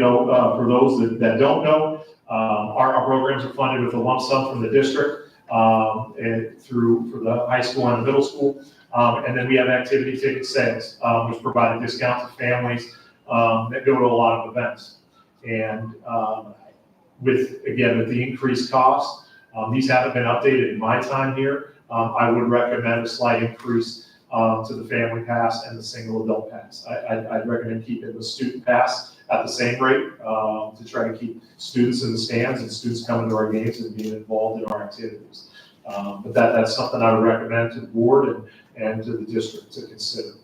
for those that don't know, our programs are funded with a lump sum from the district and for the high school and the middle school. And then we have activity ticket sales, which provide a discount to families that go to a lot of events. And with the increased cost, these haven't been updated in my time here. I would recommend a slight increase to the family pass and the single adult pass. I'd recommend keeping the student pass at the same rate to try to keep students in the stands and students coming to our games and being involved in our activities. But that's something I would recommend to the board and to the district to consider.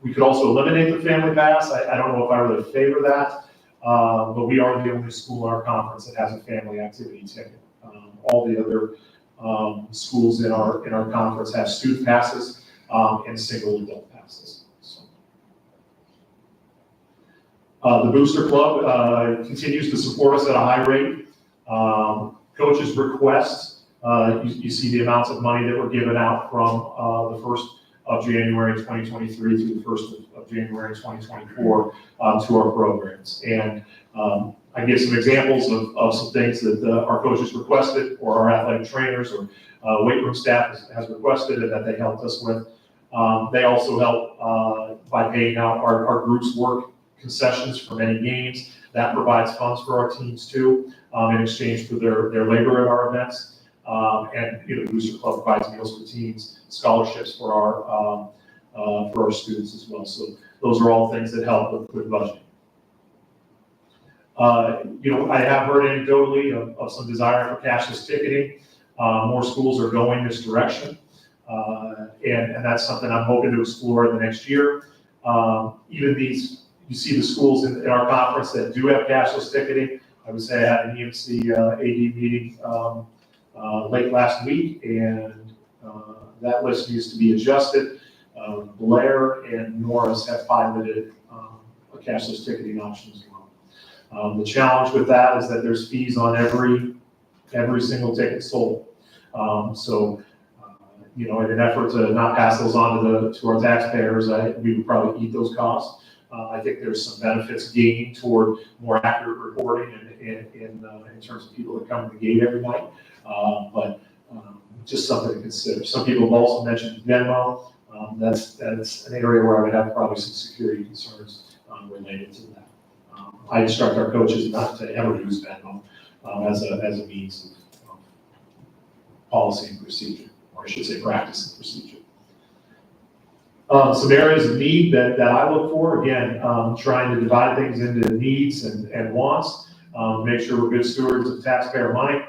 We could also eliminate the family pass. I don't know if I really favor that, but we are the only school in our conference that has a family activity ticket. All the other schools in our conference have student passes and single adult passes. So. The Booster Club continues to support us at a high rate. Coaches' requests, you see the amounts of money that were given out from the 1st of January 2023 through the 1st of January 2024 to our programs. And I give some examples of some things that our coaches requested, or our athletic trainers or weight room staff has requested, and that they helped us with. They also help by paying out our groups work concessions for many games. That provides funds for our teams too, in exchange for their labor at our events. And the Booster Club provides meals for teams, scholarships for our students as well. So those are all things that help with budget. I have heard anecdotally of some desire for cashless ticketing. More schools are going this direction. And that's something I'm hoping to explore in the next year. Even these, you see the schools in our conference that do have cashless ticketing. I would say I had an EMC AD meeting late last week, and that list needs to be adjusted. Blair and Norris have piloted a cashless ticketing option as well. The challenge with that is that there's fees on every single ticket sold. You know, in an effort to not pass those on to our taxpayers, we would probably eat those costs. I think there's some benefits gained toward more accurate reporting in terms of people that come to the gate every night. But just something to consider. Some people have also mentioned Venmo. That's an area where I would have probably some security concerns related to that. I instruct our coaches not to ever use Venmo as a means of policy and procedure, or I should say practice and procedure. Some areas of need that I look for, again, trying to divide things into needs and wants, make sure we're good stewards of taxpayer money.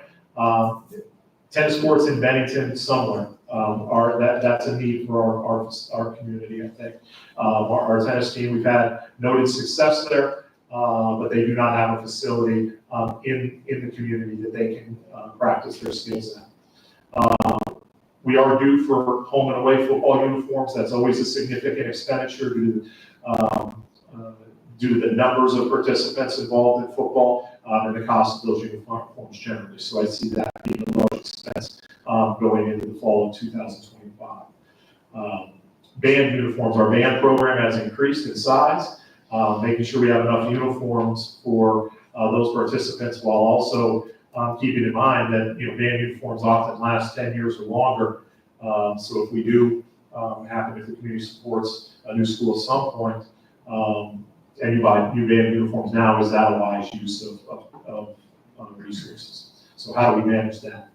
Tennis courts in Bennington somewhere that's a need for our community, I think. Our tennis team, we've had noted success there, but they do not have a facility in the community that they can practice their skills at. We are due for home and away football uniforms. That's always a significant expenditure due to the numbers of participants involved in football and the cost of those uniforms generally. So I see that being a large expense going into the fall of 2025. Band uniforms, our band program has increased in size, making sure we have enough uniforms for those participants while also keeping in mind that, you know, band uniforms often last 10 years or longer. So if we do happen, if the community supports a new school at some point, and you buy new band uniforms now, is that a wise use of resources? So how do we manage that?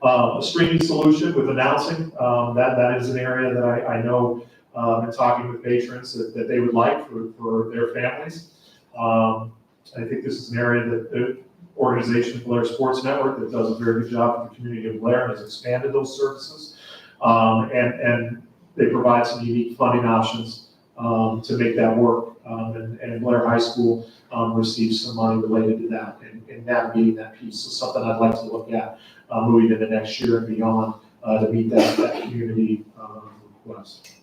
A streaming solution with announcing, that is an area that I know in talking with patrons that they would like for their families. I think this is an area that the organization Blair Sports Network that does a very good job in the community of Blair and has expanded those services. And they provide some unique funding options to make that work. And Blair High School receives some money related to that and navigating that piece. So something I'd like to look at moving into next year and beyond to meet that community request.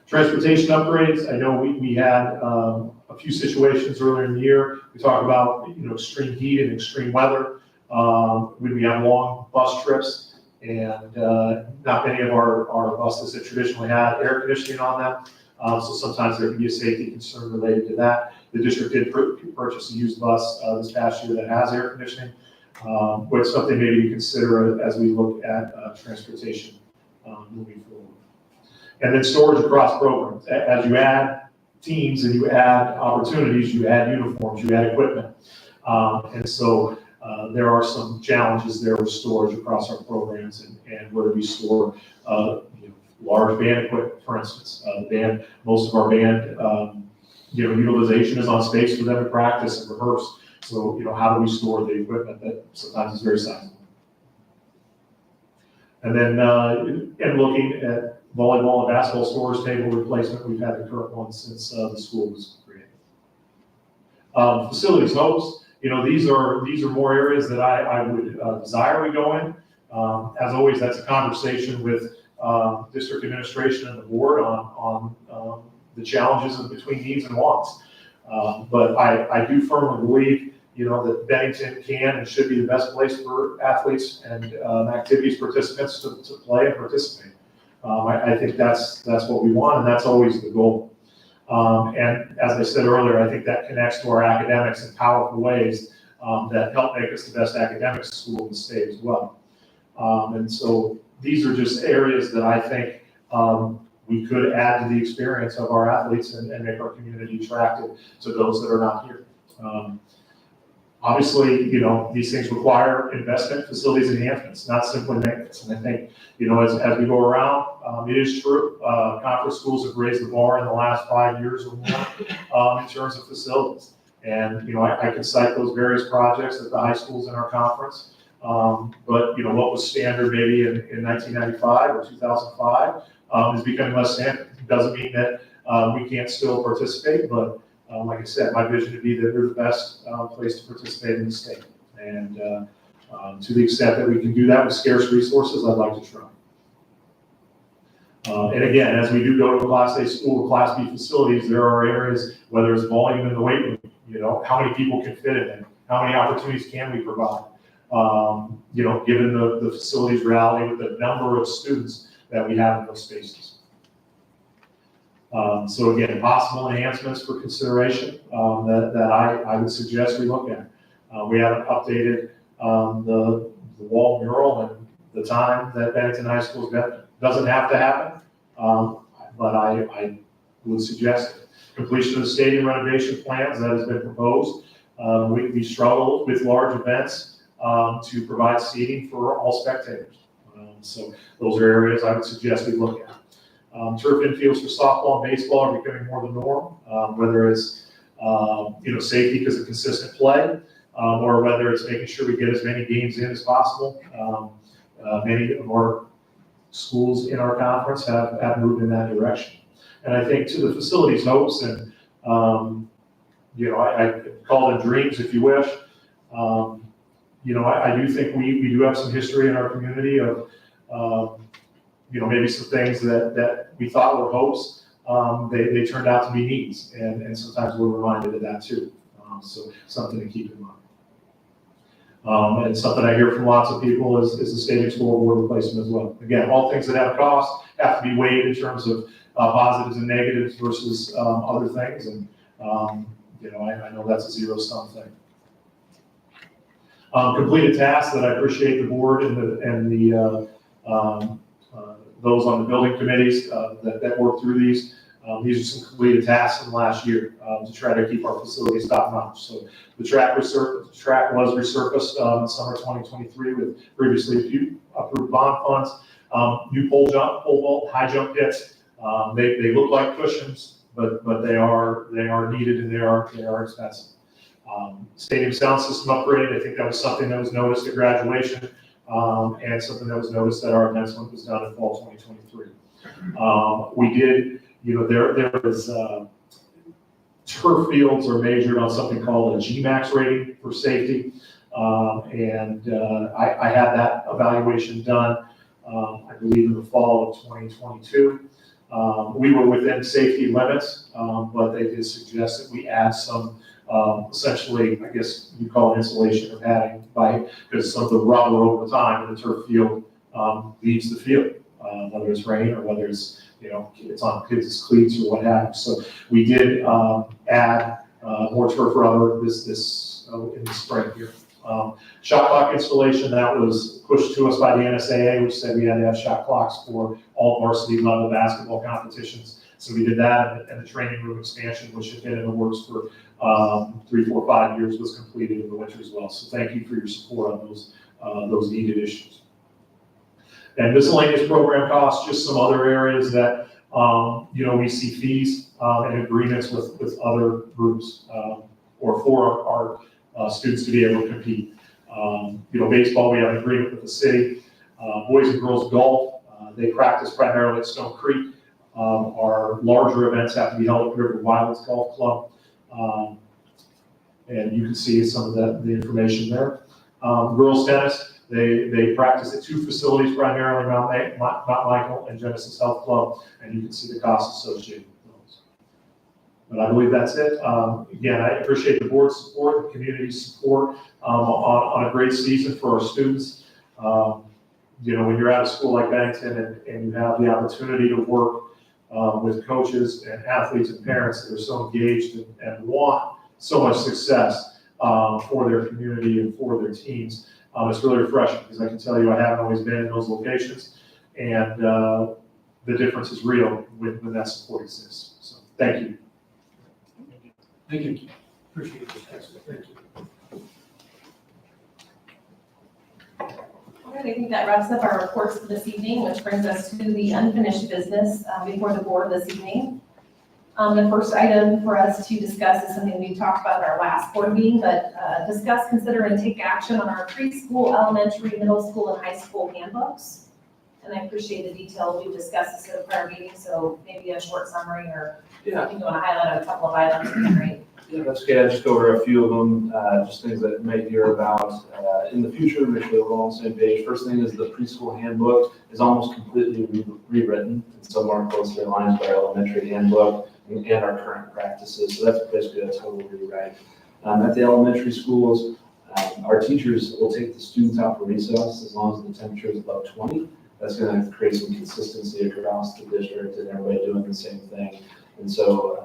Transportation upgrades, I know we had a few situations earlier in the year. We talked about, you know, extreme heat and extreme weather when we have long bus trips, and not many of our buses that traditionally had air conditioning on them. So sometimes there can be a safety concern related to that. The district did purchase a used bus this past year that has air conditioning, but it's something maybe to consider as we look at transportation moving forward. And then storage across programs. As you add teams and you add opportunities, you add uniforms, you add equipment. And so there are some challenges there with storage across our programs and where we store large band equipment, for instance. Most of our band utilization is on space for them to practice and rehearse. So, how do we store the equipment that sometimes is very sizable? And then, and looking at volleyball and basketball storage table replacement, we've had the current one since the school was created. Facilities hopes, these are more areas that I would desire we go in. As always, that's a conversation with district administration and the board on the challenges in between needs and wants. But I do firmly believe, that Bennington can and should be the best place for athletes and activities participants to play and participate. I think that's what we want, and that's always the goal. And as I said earlier, I think that connects to our academics in powerful ways that help make us the best academic school in the state as well. And so these are just areas that I think we could add to the experience of our athletes and make our community attractive to those that are not here. Obviously, these things require investment, facilities enhancements, not simply maintenance. And I think, as we go around, it is true. Conference schools have raised the bar in the last 5 years or more in terms of facilities. And, I can cite those various projects at the high schools in our conference But, what was standard maybe in 1995 or 2005 is becoming less standard. It doesn't mean that we can't still participate, but like I said, my vision would be that we're the best place to participate in the state. And to the extent that we can do that with scarce resources, I'd like to try. And again, as we do go to a Class A school, Class B facilities, there are areas, whether it's volume in the weight room, how many people can fit in there? How many opportunities can we provide? Given the facilities reality with the number of students that we have in those spaces. So again, possible enhancements for consideration that I would suggest we look at. We haven't updated the wall mural and the time that Bennington High School's got. Doesn't have to happen, but I would suggest it. Completion of the stadium renovation plans that has been proposed. We struggle with large events to provide seating for all spectators. So those are areas I would suggest we look at. Turf infields for softball and baseball are becoming more the norm, whether it's safety because of consistent play, or whether it's making sure we get as many games in as possible. Many of our schools in our conference have moved in that direction. And I think to the facilities hopes and, I call them dreams if you wish. I do think we do have some history in our community of, maybe some things that we thought were hopes, they turned out to be needs. And sometimes we're reminded of that too. So something to keep in mind. And something I hear from lots of people is the stadium scoreboard replacement as well. Again, all things that have a cost have to be weighed in terms of positives and negatives versus other things. And, I know that's a zero-sum thing. Completed tasks that I appreciate the board and the those on the building committees that work through these. These are some completed tasks in the last year to try to keep our facilities top notch. So the track was resurfaced in summer 2023 with previously approved bond funds. New pole vault, high jump pits. They look like cushions, but they are needed and they are expensive. Stadium sound system upgrade. I think that was something that was noticed at graduation and something that was noticed at our events when it was done in fall 2023. We did. There is turf fields are measured on something called a GMAX rating for safety. And I had that evaluation done, I believe in the fall of 2022. We were within safety limits, but they did suggest that we add some, essentially, I guess you call it insulation or padding, because some of the rubber over time in the turf field leaves the field, whether it's rain or whether it's it's on kids' cleats or what have you. So we did add more turf rubber this in the spring here. Shot clock installation, that was pushed to us by the NSAA, which said we had to have shot clocks for all varsity level basketball competitions. So we did that, and the training room expansion, which had been in the works for 3, 4, 5 years, was completed in the winter as well. So thank you for your support on those needed issues. And miscellaneous program costs, just some other areas that, we see fees and agreements with other groups or for our students to be able to compete. Baseball, we have an agreement with the city. Boys and girls golf, they practice primarily at Stone Creek. Our larger events have to be held at River Violets Golf Club. And you can see some of the information there. Girls tennis, they practice at 2 facilities primarily, Mount Michael and Genesis Health Club, and you can see the costs associated with those. But I believe that's it. Again, I appreciate the board's support, the community's support on a great season for our students. When you're at a school like Bennington and you have the opportunity to work with coaches and athletes and parents that are so engaged and want so much success for their community and for their teams, it's really refreshing because I can tell you I haven't always been in those locations, and the difference is real when that support exists. So thank you. Thank you. Appreciate it. Excellent. Thank you. All right, I think that wraps up our reports for this evening, which brings us to the unfinished business before the board this evening. The first item for us to discuss is something we talked about at our last board meeting, but discuss, consider, and take action on our preschool, elementary, middle school, and high school handbooks. And I appreciate the detail we discussed this at a prior meeting, so maybe a short summary or if you want to highlight a couple of items, would be great. Yeah, that's okay. I'll just go over a few of them, just things that you may hear about in the future, make sure we're all on the same page. First thing is the preschool handbook is almost completely rewritten and somewhere closely aligns with our elementary handbook and our current practices. So that's basically a total rewrite. At the elementary schools, our teachers will take the students out for recess as long as the temperature is above 20. That's going to create some consistency across the district and everybody doing the same thing. And so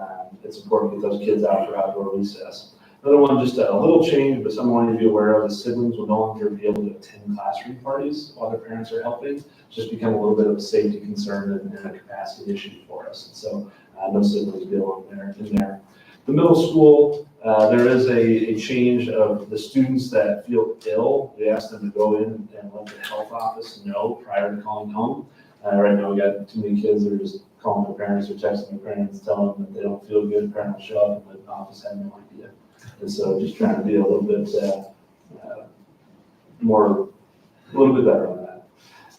it's important to get those kids out for outdoor recess. Another one, just a little change, but something I want you to be aware of, is siblings will no longer be able to attend classroom parties while their parents are helping. It's just become a little bit of a safety concern and a capacity issue for us. And so no siblings belong in there. The middle school, there is a change of the students that feel ill. We ask them to go in and let the health office know prior to calling home. Right now, we got too many kids that are just calling their parents or texting their parents, telling them that they don't feel good, parent will show up, and the office had no idea. And so just trying to be a little bit better on that.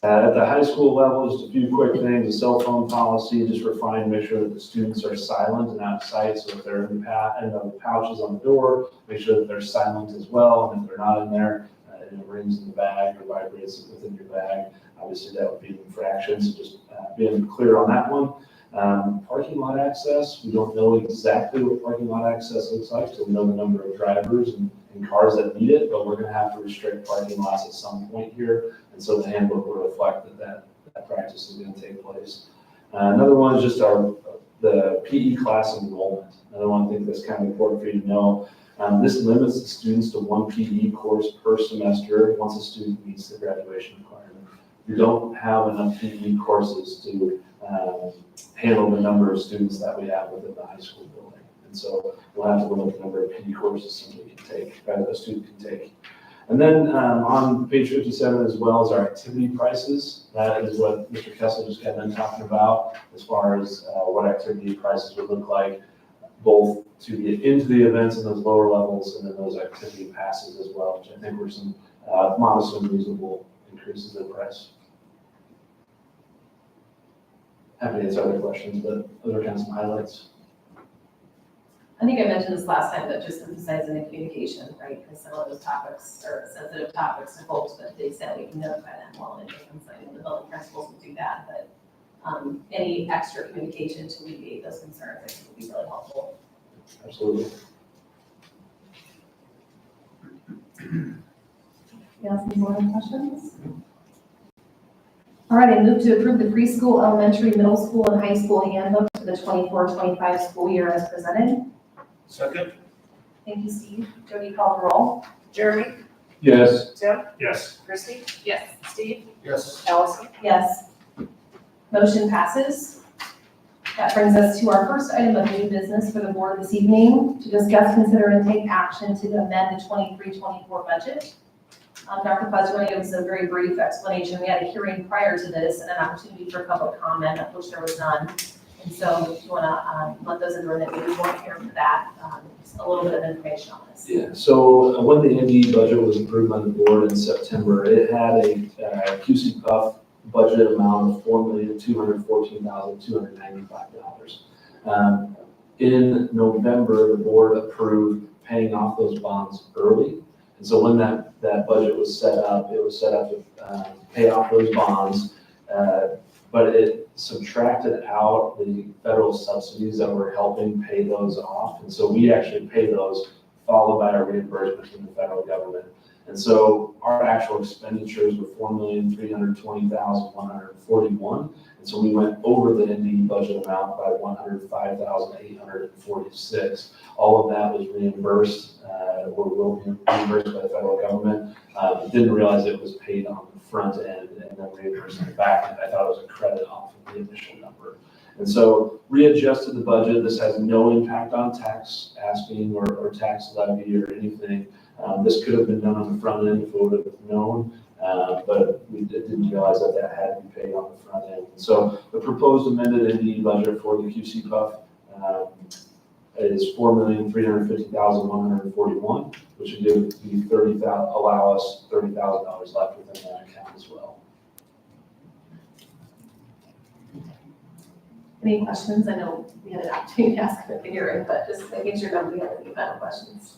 At the high school level, just a few quick things. The cell phone policy, just refine, make sure that the students are silent and out of sight. So if they're in the pouches on the door, make sure that they're silent as well. And if they're not in there, and it rings in the bag or vibrates within your bag, obviously that would be an infraction. So just being clear on that one. Parking lot access, we don't know exactly what parking lot access looks like, so we know the number of drivers and cars that need it, but we're going to have to restrict parking lots at some point here. And so the handbook will reflect that practice is going to take place. Another one is just the PE class enrollment. Another one I think that's kind of important for you to know. This limits the students to one PE course per semester once a student meets the graduation requirement. We don't have enough PE courses to handle the number of students that we have within the high school building. And so we'll have to limit the number of PE courses somebody can take, a student can take. And then on page 57 as well as our activity prices. That is what Mr. Kessel just got done talking about as far as what activity prices would look like, both to get into the events in those lower levels and then those activity passes as well, which I think were some modest and reasonable increases in price. Happy to answer other questions, but those are kind of some highlights. I think I mentioned this last time, but just emphasizing the communication, right? Because some of those topics are sensitive topics to folks, but they said we can notify them well in advance. I know the building principals will do that, but any extra communication to alleviate those concerns, I think would be really helpful. Absolutely. You else any more questions? All right, I move to approve the preschool, elementary, middle school, and high school handbook for the 24-25 school year as presented. Second? Thank you, Steve. Jody, call the roll. Jeremy? Yes. Tim? Yes. Christie? Yes. Steve? Yes. Allison? Yes. Motion passes. That brings us to our first item of new business for the board this evening, to discuss, consider, and take action to amend the 23-24 budget. Dr. Fuzz, you want to give us a very brief explanation? We had a hearing prior to this and an opportunity for public comment, of which there was none. And so if you want to let those in the room that maybe weren't here for that, just a little bit of information on this. Yeah, so when the NDE budget was approved by the board in September, it had a QC Puff budget amount of $4,214,295. In November, the board approved paying off those bonds early. And so when that budget was set up, it was set up to pay off those bonds, but it subtracted out the federal subsidies that were helping pay those off. And so we actually pay those, followed by our reimbursement from the federal government. And so our actual expenditures were $4,320,141. And so we went over the NDE budget amount by $105,846. All of that was reimbursed, or will be reimbursed by the federal government. Didn't realize it was paid on the front end and then reimbursed on the back end. I thought it was a credit off of the initial number. And so readjusted the budget. This has no impact on tax asking or tax levy or anything. This could have been done on the front end if we would have known, but we didn't realize that had to be paid on the front end. So the proposed amended NDE budget for the QC Puff is $4,350,141, which would give you allow us $30,000 left within that account as well. Any questions? I know we had an opportunity to ask at the hearing, but just making sure nobody had any final questions.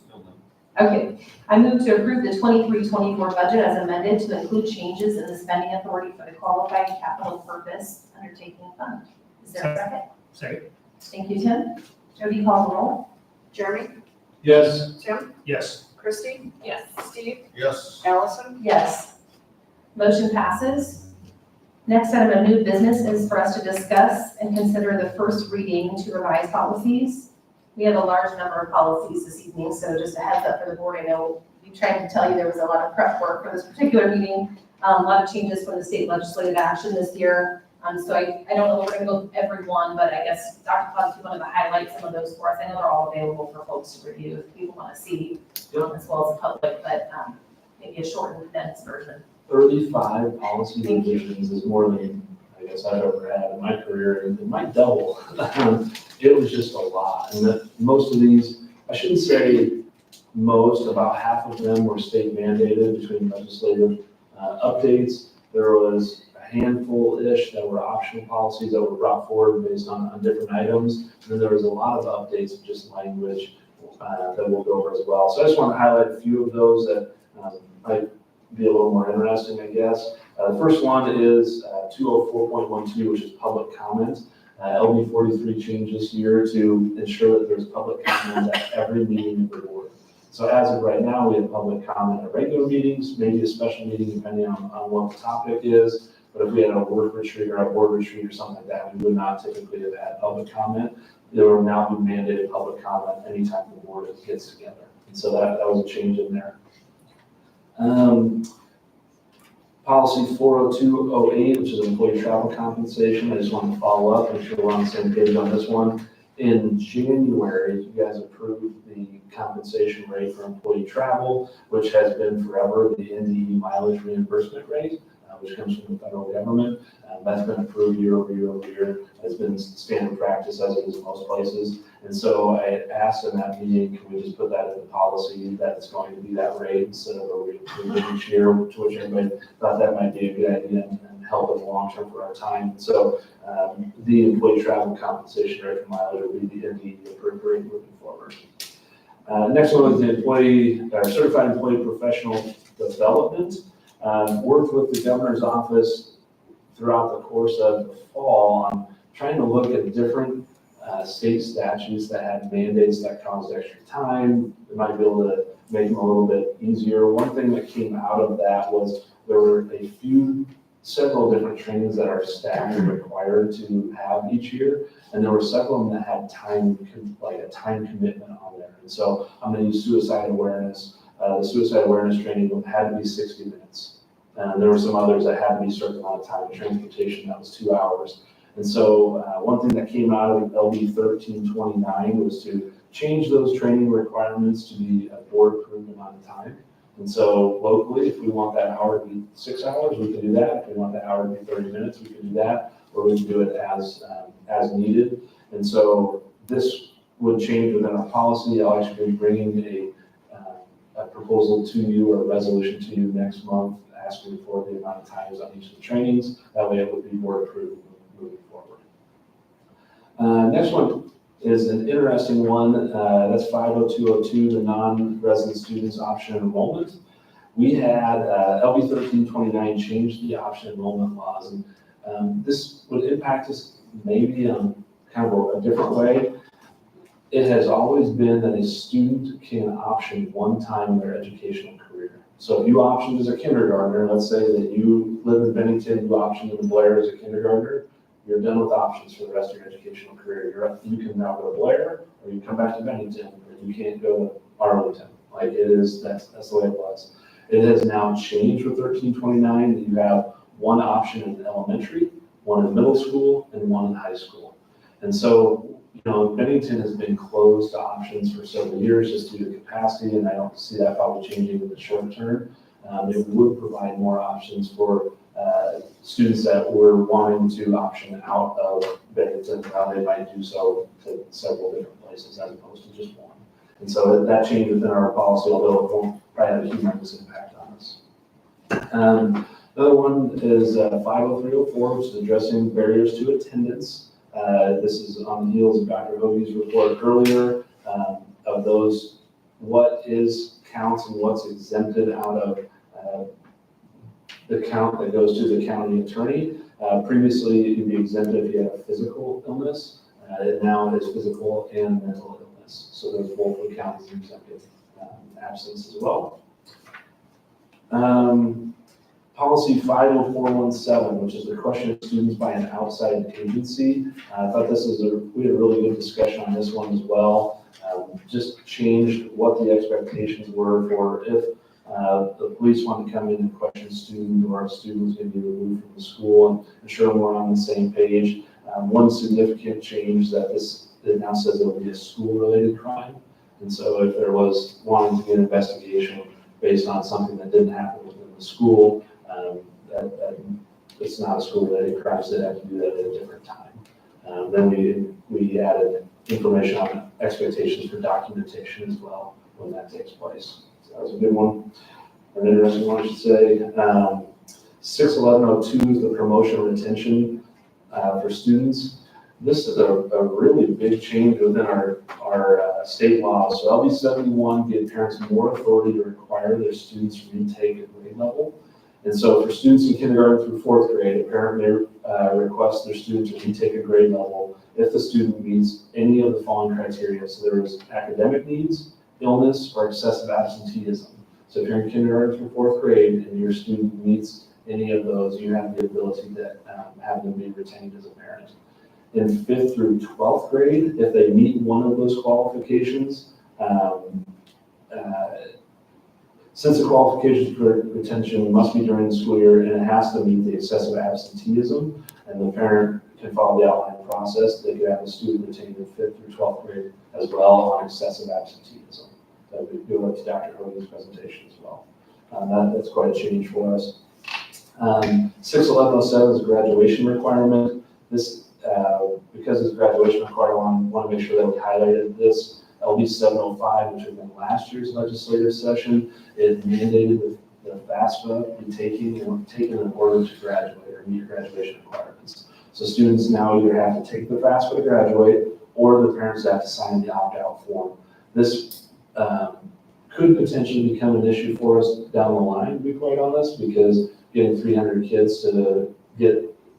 Okay, I move to approve the 23-24 budget as amended to include changes in the spending authority for the qualified capital purpose undertaking fund. Is there a second? Second. Thank you, Tim. Jody, call the roll. Jeremy? Yes. Tim? Yes. Christie? Yes. Steve? Yes. Allison? Yes. Motion passes. Next item of new business is for us to discuss and consider the first reading to revise policies. We have a large number of policies this evening, so just a heads up for the board. I know we tried to tell you there was a lot of prep work for this particular meeting, a lot of changes from the state legislative action this year. So I don't know if we're gonna go through every one, but I guess Dr. Claus, if you wanted to highlight some of those for us. I know they're all available for folks to review if people want to see, as well as the public, but maybe a short and condensed version. 35 policy revisions is more than I guess I've ever had in my career, and it might double. It was just a lot, and most of these, I shouldn't say most, about half of them were state mandated between legislative updates. There was a handful-ish that were optional policies that were brought forward based on different items, and then there was a lot of updates of just language that we'll go over as well. So I just want to highlight a few of those that might be a little more interesting, I guess. The first one is 204.12, which is public comment. LB 43 changed this year to ensure that there's public comment at every meeting of the board. So as of right now, we have public comment at regular meetings, maybe a special meeting depending on what the topic is. But if we had a work retreat or a board retreat or something like that, we would not typically have had public comment. There will now be mandated public comment anytime the board gets together. And so that was a change in there. Policy 40208, which is employee travel compensation. I just want to follow up, make sure we're on the same page on this one. In January, you guys approved the compensation rate for employee travel, which has been forever the NDE mileage reimbursement rate, which comes from the federal government. That's been approved year over year over year. Has been standard practice as it is in most places. And so I asked in that meeting, can we just put that in the policy that it's going to be that rate instead of a reapproving each year, to which everybody thought that might be a good idea and help in the long term for our time. So the employee travel compensation rate for mileage will be the NDE approved rate moving forward. Next one is the certified employee professional development. Worked with the governor's office throughout the course of the fall on trying to look at different state statutes that had mandates that caused extra time. We might be able to make them a little bit easier. One thing that came out of that was there were several different trainings that our staff are required to have each year, and there were several of them that had like a time commitment on there. And so I'm going to use suicide awareness. The suicide awareness training had to be 60 minutes. And there were some others that had to be a certain amount of time. Transportation, that was 2 hours. And so one thing that came out of LB 1329 was to change those training requirements to be a board-approved amount of time. And so locally, if we want that hour to be 6 hours, we can do that. If we want that hour to be 30 minutes, we can do that, or we can do it as needed. And so this would change within our policy. I'll actually be bringing a proposal to you or a resolution to you next month, asking for the amount of times on each of the trainings. That way it would be board approved moving forward. Next one is an interesting one. That's 50202, the non-resident students option enrollment. We had LB 1329 change the option enrollment laws, and this would impact us maybe on kind of a different way. It has always been that a student can option one time in their educational career. So if you optioned as a kindergartner, let's say that you live in Bennington, you optioned in Blair as a kindergartner, you're done with options for the rest of your educational career. You can now go to Blair, or you come back to Bennington, or you can't go to Arlington. Like it is, that's the way it was. It has now changed with 1329 that you have one option in elementary, one in middle school, and one in high school. And so, Bennington has been closed to options for several years just due to capacity, and I don't see that probably changing in the short term. It would provide more options for students that were wanting to option out of Bennington, how they might do so to several different places as opposed to just one. And so that change within our policy, although it won't probably have a humongous impact on us. Another one is 50304, which is addressing barriers to attendance. This is on the heels of Dr. Hoagie's report earlier of those, what is counts and what's exempted out of the count that goes to the county attorney. Previously, you'd be exempted if you had a physical illness. Now it is physical and mental illness. So those both would count as exempted absence as well. Policy 50417, which is the question of students by an outside agency. I thought we had a really good discussion on this one as well. Just changed what the expectations were for if the police want to come in and question a student or a student is going to be removed from the school and ensure we're on the same page. One significant change that it now says it will be a school-related crime. And so if there was wanting to get an investigation based on something that didn't happen within the school, that it's not a school-related crime, so they have to do that at a different time. Then we added information on expectations for documentation as well when that takes place. So that was a good one, an interesting one, I should say. 61102 is the promotion and retention for students. This is a really big change within our state laws. So LB 71 gave parents more authority to require their students retake a grade level. And so for students in kindergarten through fourth grade, a parent may request their student to retake a grade level if the student meets any of the following criteria. So there is academic needs, illness, or excessive absenteeism. So if you're in kindergarten through fourth grade and your student meets any of those, you have the ability to have them be retained as a parent. In 5th through 12th grade, if they meet one of those qualifications, since the qualifications for retention must be during the school year and it has to meet the excessive absenteeism, and the parent can follow the outline process, they could have a student retained in 5th through 12th grade as well on excessive absenteeism. That would go up to Dr. Hoagie's presentation as well. That's quite a change for us. 61107 is a graduation requirement. This, because it's a graduation requirement, I want to make sure that we highlighted this. LB 705, which had been last year's legislative session, it mandated the FAFSA be taken in order to graduate or meet graduation requirements. So students now either have to take the FAFSA to graduate, or the parents have to sign the opt-out form. This could potentially become an issue for us down the line, to be quite honest, because getting 300 kids to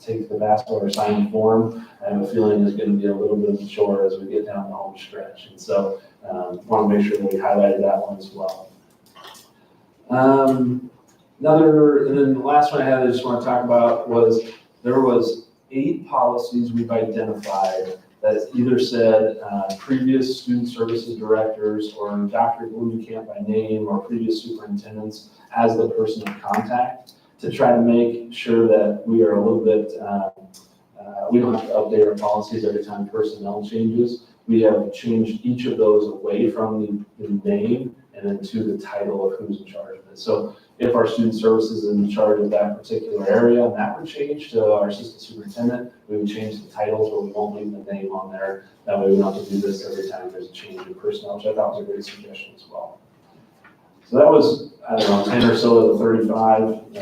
take the FAFSA or sign the form, I have a feeling is going to be a little bit of a chore as we get down the home stretch. And so want to make sure that we highlighted that one as well. And then the last one I had I just want to talk about was there was 8 policies we've identified that either said previous student services directors or Dr. Blumenkamp by name or previous superintendents as the person of contact, to try to make sure that we are a little bit, we don't have to update our policies every time personnel changes. We have changed each of those away from the name and then to the title of who's in charge of it. So if our student services is in charge of that particular area, and that would change to our assistant superintendent, we would change the titles, but we won't leave the name on there. That way we don't have to do this every time there's a change in personnel, which I thought was a great suggestion as well. So that was, I don't know, 10 or so of the 35.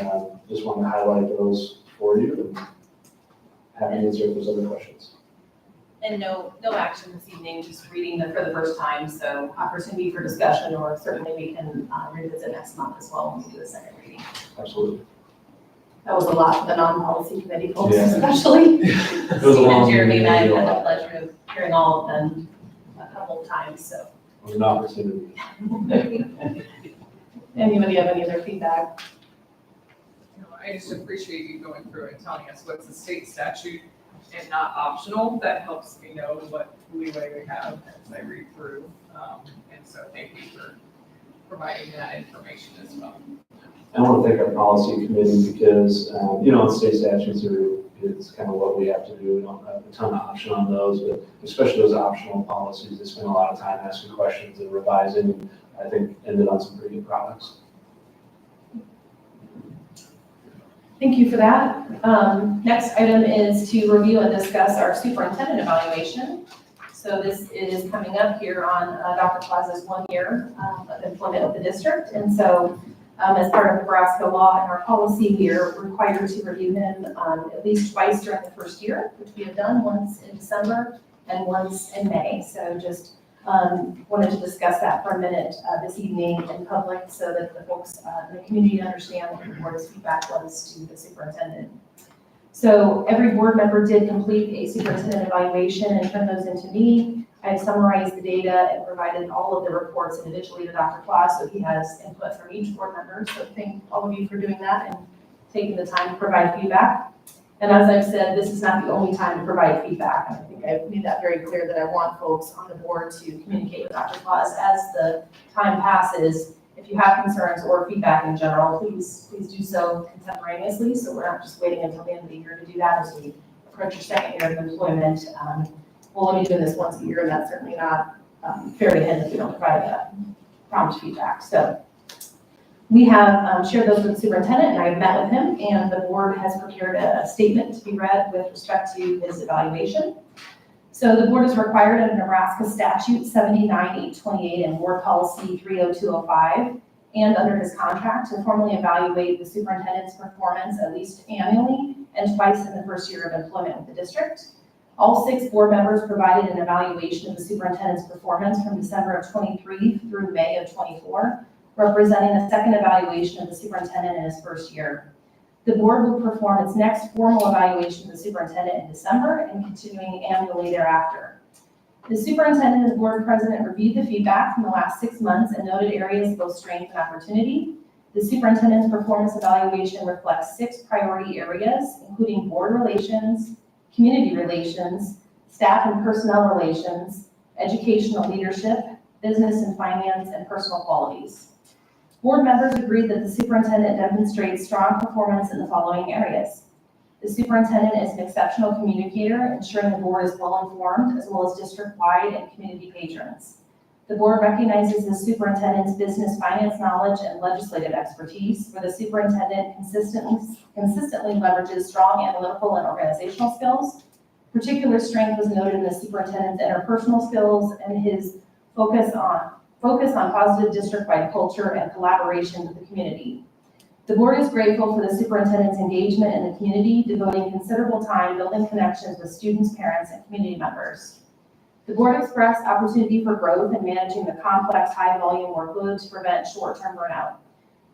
Just wanted to highlight those for you and happy to answer if there's other questions. And no action this evening, just reading them for the first time, so opportunity for discussion, or certainly we can revisit next month as well when we do the second reading. Absolutely. That was a lot for the non-policy committee folks, Yeah. especially. It was a Steve long and Jeremy and I meeting, have had the pleasure of hearing all of them a couple of times, so. It was an opportunity. Anybody have any other feedback? I just appreciate you going through and telling us what's a state statute and not optional. That helps me know what leeway we have as I read through. And so thank you for providing that information as well. I want to thank our policy committee because, state statutes it's kind of what we have to do. We don't have a ton of option on those, but especially those optional policies, they spend a lot of time asking questions and revising, and I think ended on some pretty good products. Thank you for that. Next item is to review and discuss our superintendent evaluation. So this is coming up here on Dr. Plaza's 1 year of employment with the district. And so as part of Nebraska law and our policy, we are required to review him at least twice during the first year, which we have done, once in December and once in May. So just wanted to discuss that for a minute this evening in public so that the folks in the community understand what the board's feedback was to the superintendent. So every board member did complete a superintendent evaluation and turned those into me. I've summarized the data and provided all of the reports individually to Dr. Claus, so he has input from each board member. So thank all of you for doing that and taking the time to provide feedback. And as I've said, this is not the only time to provide feedback. I think I've made that very clear that I want folks on the board to communicate with Dr. Claus as the time passes. If you have concerns or feedback in general, please do so contemporaneously, so we're not just waiting until the end of the year to do that as we approach your second year of employment. We'll only do this once a year, and that's certainly not fair to him if we don't provide prompt feedback. So we have shared those with the superintendent, and I've met with him, and the board has prepared a statement to be read with respect to his evaluation. So the board is required under Nebraska statute 79-828 and board policy 30205 and under his contract to formally evaluate the superintendent's performance at least annually and twice in the first year of employment with the district. All 6 board members provided an evaluation of the superintendent's performance from December of 23 through May of 24, representing a second evaluation of the superintendent in his first year. The board will perform its next formal evaluation of the superintendent in December and continuing annually thereafter. The superintendent and the board president reviewed the feedback from the last 6 months and noted areas of both strength and opportunity. The superintendent's performance evaluation reflects 6 priority areas, including board relations, community relations, staff and personnel relations, educational leadership, business and finance, and personal qualities. Board members agreed that the superintendent demonstrates strong performance in the following areas. The superintendent is an exceptional communicator, ensuring the board is well informed, as well as district-wide and community patrons. The board recognizes the superintendent's business finance knowledge and legislative expertise, where the superintendent consistently leverages strong analytical and organizational skills. Particular strength was noted in the superintendent's interpersonal skills and his focus on positive district-wide culture and collaboration with the community. The board is grateful for the superintendent's engagement in the community, devoting considerable time building connections with students, parents, and community members. The board expressed opportunity for growth in managing the complex, high-volume workload to prevent short-term burnout.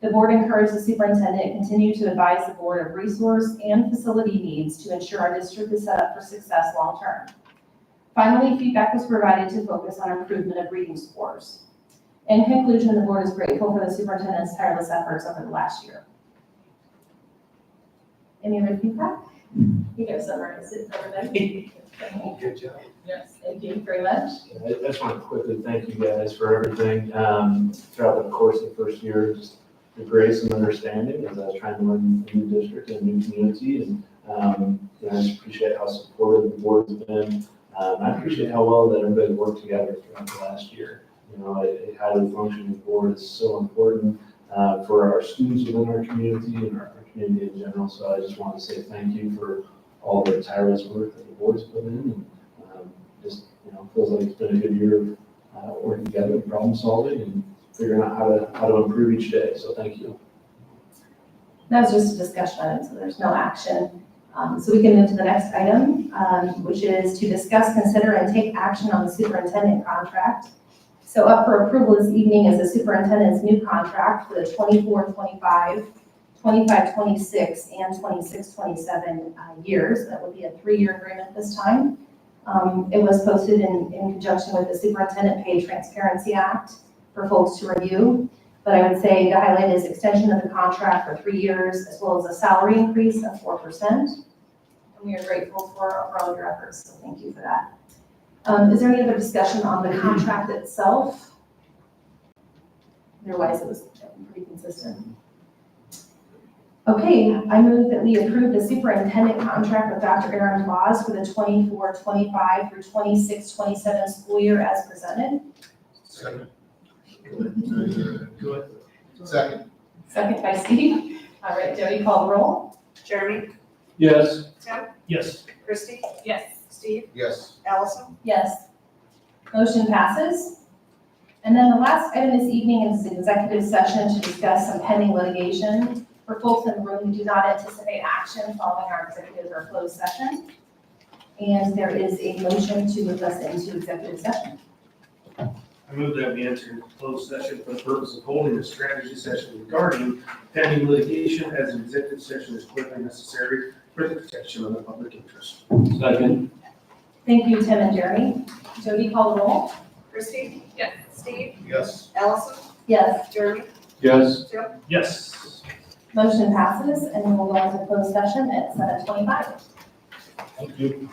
The board encouraged the superintendent to continue to advise the board of resource and facility needs to ensure our district is set up for success long-term. Finally, feedback was provided to focus on improvement of reading scores. In conclusion, the board is grateful for the superintendent's tireless efforts over the last year. Any other feedback? You guys summarized it for everybody. Good job. Yes, thank you very much. I just want to quickly thank you guys for everything throughout the course of the first year, just the grace and understanding as I was trying to learn a new district and a new community. And I just appreciate how supportive the board has been. I appreciate how well that everybody worked together throughout the last year. A highly functioning board is so important for our students within our community and our community in general. So I just want to say thank you for all the tireless work that the board's put in. And feels like it's been a good year of working together and problem solving and figuring out how to improve each day. So thank you. That was just a discussion item, so there's no action. So we can move to the next item, which is to discuss, consider, and take action on the superintendent contract. So up for approval this evening is the superintendent's new contract for the 24-25, 25-26, and 26-27 years. That will be a 3-year agreement this time. It was posted in conjunction with the Superintendent Pay Transparency Act for folks to review. But I would say to highlight is extension of the contract for 3 years, as well as a salary increase of 4%. And we are grateful for all your efforts, so thank you for that. Is there any other discussion on the contract itself? Otherwise, it was pretty consistent. Okay, I move that we approve the superintendent contract with Dr. Aaron Laws for the 24-25 through 26-27 school year as presented. Second. Good. Second. Second by Steve. All right, Jody, call the roll. Jeremy, Yes. Tim, Yes. Christie, Yes. Steve, Yes. Allison. Yes. Motion passes. And then the last item this evening is executive session to discuss some pending litigation. For folks in the room, we do not anticipate action following our executive or closed session. And there is a motion to move us into executive session. I move that we enter into closed session for the purpose of holding a strategy session regarding pending litigation as an executive session is clearly necessary for the protection of the public interest. Second. Thank you, Tim and Jeremy. Jody, call the roll. Christie. Yes. Steve, Yes. Allison, Yes. Jeremy, Yes. Tim. Yes. Motion passes, and we will go into closed session at 7:25. Thank you.